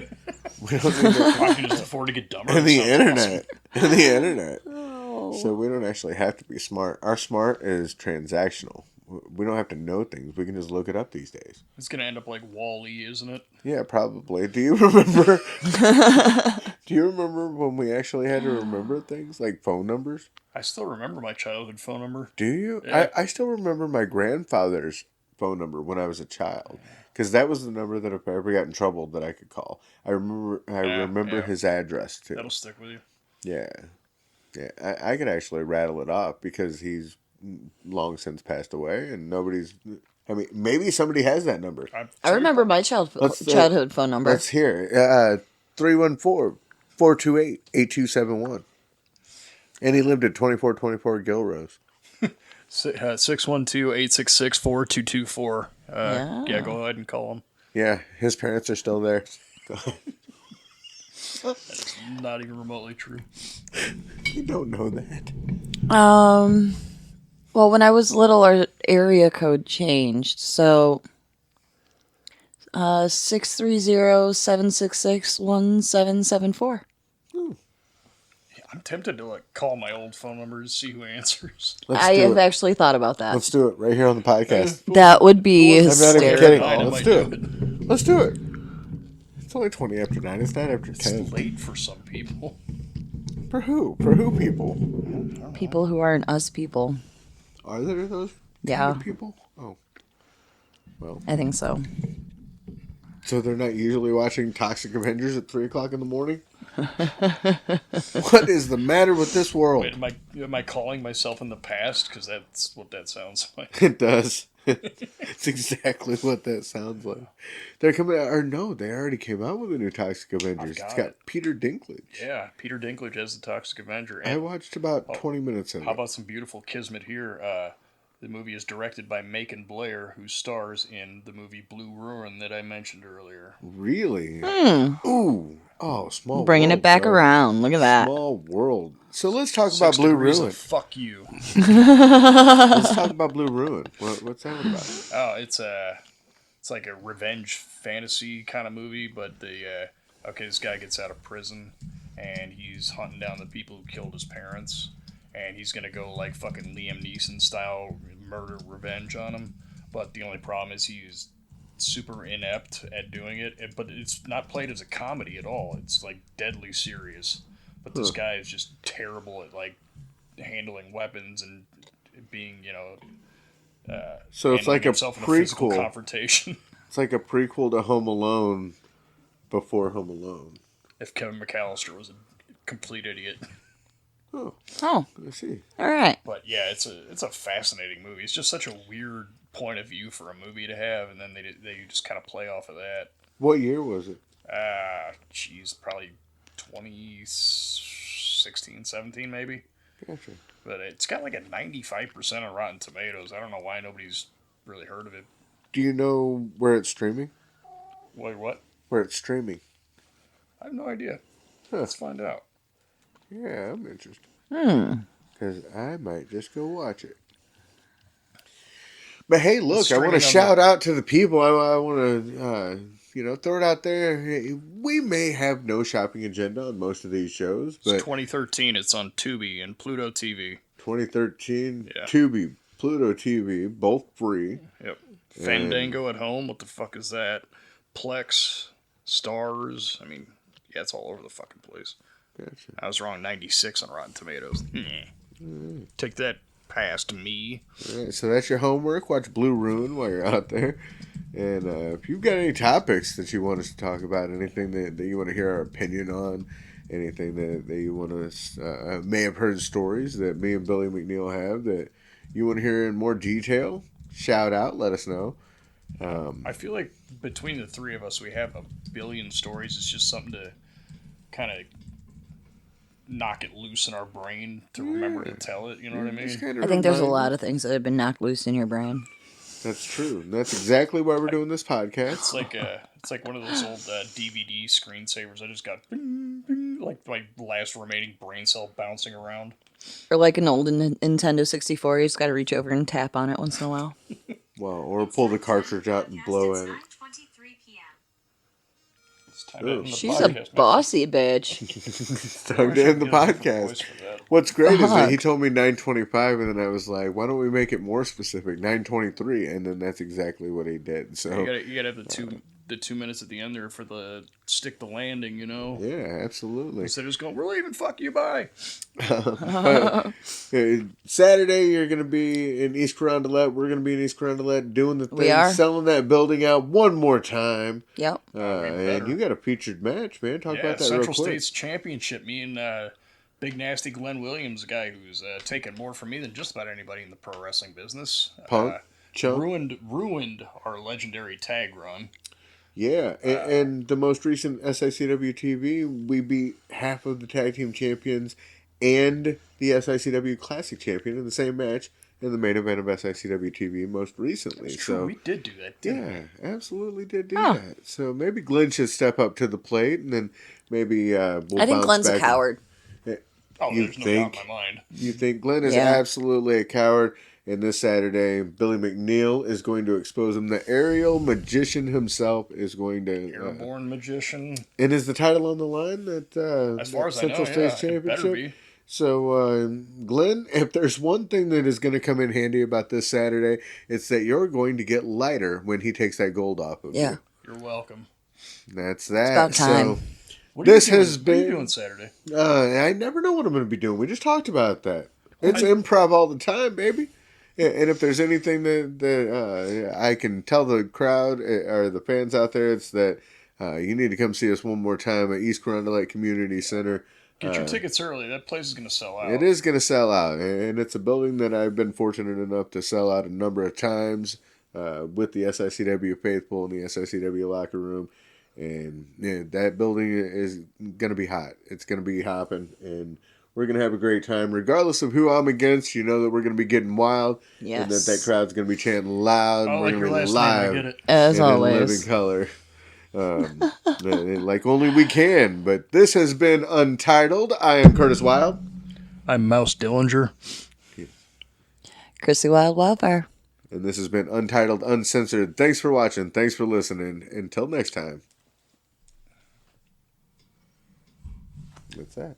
S3: We don't need to,
S1: I can just afford to get dumber.
S3: and the
S1: Sounds
S3: internet.
S1: awesome.
S3: And the internet.
S2: Oh.
S3: So we don't actually have to be smart. Our smart is transactional. We don't have to know things. We can just look it up these days.
S1: It's gonna end up like Wall-E, isn't it?
S3: Yeah, probably. Do you remember? Do you remember when we actually had to remember things like phone numbers?
S1: I still remember my childhood phone number.
S3: Do you?
S1: Yeah.
S3: I still remember my grandfather's phone number when I was a child, because that was the number that if I ever got in trouble that I could call. I remember
S1: yeah.
S3: his address too.
S1: That'll stick with you.
S3: Yeah, yeah. I could actually rattle it off because he's long since passed away, and nobody's. I mean, maybe somebody has that number.
S2: I remember my childhood phone number.
S3: Let's hear it. 314-428-8271. And he lived at 2424 Gilrose.
S1: 612-866-4224. Yeah, go ahead and call him.
S3: Yeah, his parents are still there.
S1: That's not even remotely true.
S3: You don't know that.
S2: Well, when I was little, our area code changed. So, 630-766-1774.
S1: I'm tempted to call my old phone number to see who answers.
S2: I have actually thought about that.
S3: Let's do it right here on the podcast.
S2: That would be
S3: I'm not even
S2: hysterical.
S3: kidding.
S1: I
S3: Let's
S1: might
S3: do
S1: do
S3: it. Let's do it. It's only 20 after 9. It's not after 10.
S1: It's late for some people.
S3: For who? For who people?
S2: People who aren't us people.
S3: Are there those kind
S2: Yeah.
S3: of people? Oh. Well,
S2: I think so.
S3: So they're not usually watching Toxic Avengers at 3 o'clock in the morning? What is the matter with this world?
S1: Wait, am I calling myself in the past? Because that's what that sounds like.
S3: It does. It's exactly what that sounds like. They're coming out, or no, they already came out with a new Toxic Avengers. It's got Peter Dinklage.
S1: Yeah, Peter Dinklage as the Toxic Avenger. And
S3: I watched about 20 minutes of it.
S1: how about some beautiful kismet here? The movie is directed by Macon Blair, who stars in the movie Blue Ruin that I mentioned earlier.
S3: Really? Ooh. Oh, small
S2: Bringing
S3: world,
S2: it back
S3: bro.
S2: around. Look at that.
S3: Small world. So let's talk
S1: 6
S3: about Blue
S1: degrees
S3: Ruin.
S1: of fuck you.
S3: Let's talk about Blue Ruin. What's that about?
S1: Oh, it's like a revenge fantasy kind of movie, but this guy gets out of prison and he's hunting down the people who killed his parents, and he's gonna go like fucking Liam Neeson style murder revenge on him. But the only problem is he's super inept at doing it, but it's not played as a comedy at all. It's like deadly serious. But this guy is just terrible at like handling weapons and being,
S3: So it's like a
S1: himself in physical
S3: prequel.
S1: confrontation.
S3: It's like a prequel to Home Alone before Home Alone.
S1: If Kevin McAllister was a complete idiot.
S3: Oh,
S2: Oh,
S3: I see.
S2: all right.
S1: But yeah, it's a fascinating movie. It's just such a weird point of view for a movie to have, and then they just kind of play off of that.
S3: What year was it?
S1: Probably 2016, 17 maybe.
S3: Gotcha.
S1: But it's got like a 95% on Rotten Tomatoes. I don't know why nobody's really heard of it.
S3: Do you know where it's streaming?
S1: Wait, what?
S3: Where it's streaming?
S1: I have no idea.
S3: Huh.
S1: Let's find out.
S3: Yeah, I'm interested.
S2: Hmm.
S3: Because I might just go watch it. But hey, look, I want to
S1: streaming on
S3: shout out to the people. I want to, throw it out there. Hey, we may have no shopping agenda on most of these shows, but
S1: It's 2013. It's on Tubi and Pluto TV.
S3: 2013,
S1: Yeah.
S3: Tubi, Pluto TV, both free.
S1: Yep. Fandango at home. What the fuck is that? Plex, Stars. I mean, yeah, it's all over the fucking place.
S3: Gotcha.
S1: I was wrong. 96 on Rotten Tomatoes. Take that past me.
S3: All right, so that's your homework. Watch Blue Ruin while you're out there. And if you've got any topics that you want us to talk about, anything that you want to hear our opinion on, anything that you want us may have heard stories that me and Billy McNeil have that you want to hear in more detail, shout out, let us know.
S1: I feel like between the three of us, we have a billion stories. It's just something to kind of knock it loose in our brain to remember to tell it. You know what I mean?
S2: I think there's a lot of things that have been knocked loose in your brain.
S3: That's true. And that's exactly why we're doing this podcast.
S1: It's like one of those old DVD screensavers. I just got bing, bing, like my last remaining brain cell bouncing around.
S2: Or like an old Nintendo 64, you just got to reach over and tap on it once in a while.
S3: Well, or pull the cartridge out and blow at it.
S1: It's time to end the
S2: She's
S1: podcast,
S2: a
S1: man.
S2: bossy bitch.
S3: It's time to end the
S1: Get a different voice
S3: podcast.
S1: for that.
S3: What's great is that
S2: Fuck.
S3: he told me 9:25, and then I was like, "Why don't we make it more specific? 9:23," and then that's exactly what he did. So
S1: You gotta have the 2 minutes at the end there for the stick the landing. You know.
S3: yeah, absolutely.
S1: Instead of just going, we're leaving. Fuck you. Bye.
S3: Saturday, you're gonna be in East Carondelet. We're gonna be in East Carondelet doing the thing,
S2: We are.
S3: selling that building out one more time.
S2: Yep.
S3: And
S1: better.
S3: you got a featured match, man. Talk
S1: Yeah,
S3: about that
S1: Central
S3: real quick.
S1: States Championship. Me and Big Nasty Glenn Williams, a guy who's taken more from me than just about anybody in the pro wrestling business.
S3: Punk, Chunk.
S1: Ruined our legendary tag run.
S3: Yeah, and the most recent SICW TV, we beat half of the tag team champions and the SICW Classic champion in the same match in the main event of SICW TV most recently.
S1: It's true.
S3: So
S1: We did do that, didn't we?
S3: yeah, absolutely did do
S2: Huh.
S3: that. So maybe Glenn should step up to the plate, and then maybe we'll
S2: I think
S3: bounce
S2: Glenn's a
S3: back.
S2: coward.
S1: Oh,
S3: You
S1: there's no
S3: think?
S1: doubt in my mind.
S3: You think Glenn is
S2: Yeah.
S3: absolutely a coward? And this Saturday, Billy McNeil is going to expose him. The aerial magician himself is going to.
S1: Airborne magician.
S3: And is the title on the line at
S1: As far as
S3: Central
S1: I know,
S3: States
S1: yeah, it better
S3: Championship?
S1: be.
S3: So, Glenn, if there's one thing that is going to come in handy about this Saturday, it's that you're going to get lighter when he takes that gold off of
S2: Yeah.
S1: You're welcome.
S3: you. That's that.
S2: about time.
S3: So,
S1: What are
S3: This
S1: you doing?
S3: has
S1: What are you
S3: been-
S1: doing Saturday?
S3: I never know what I'm going to be doing. We just talked about that. It's improv all the time, baby. And if there's anything that I can tell the crowd or the fans out there, it's that you need to come see us one more time at East Carondelet Community Center.
S1: Get your tickets early. That place is going to sell out.
S3: It is going to sell out, and it's a building that I've been fortunate enough to sell out a number of times with the SICW faithful in the SICW locker room. And that building is going to be hot. It's going to be hopping, and we're going to have a great time. Regardless of who I'm against, you know that we're going to be getting wild, and that crowd's going to be chanting loud.
S1: Oh,
S3: we're
S1: like
S3: going
S1: your
S3: to be
S1: last
S3: live,
S1: name, I get it.
S2: As
S3: and
S2: always.
S3: in living color. Like only we can. But this has been Untitled. I am Curtis Wild.
S1: I'm Mouse Dillinger.
S2: Chrissy Wildfire.
S3: And this has been Untitled, Uncensored. Thanks for watching. Thanks for listening. Until next time. That's that.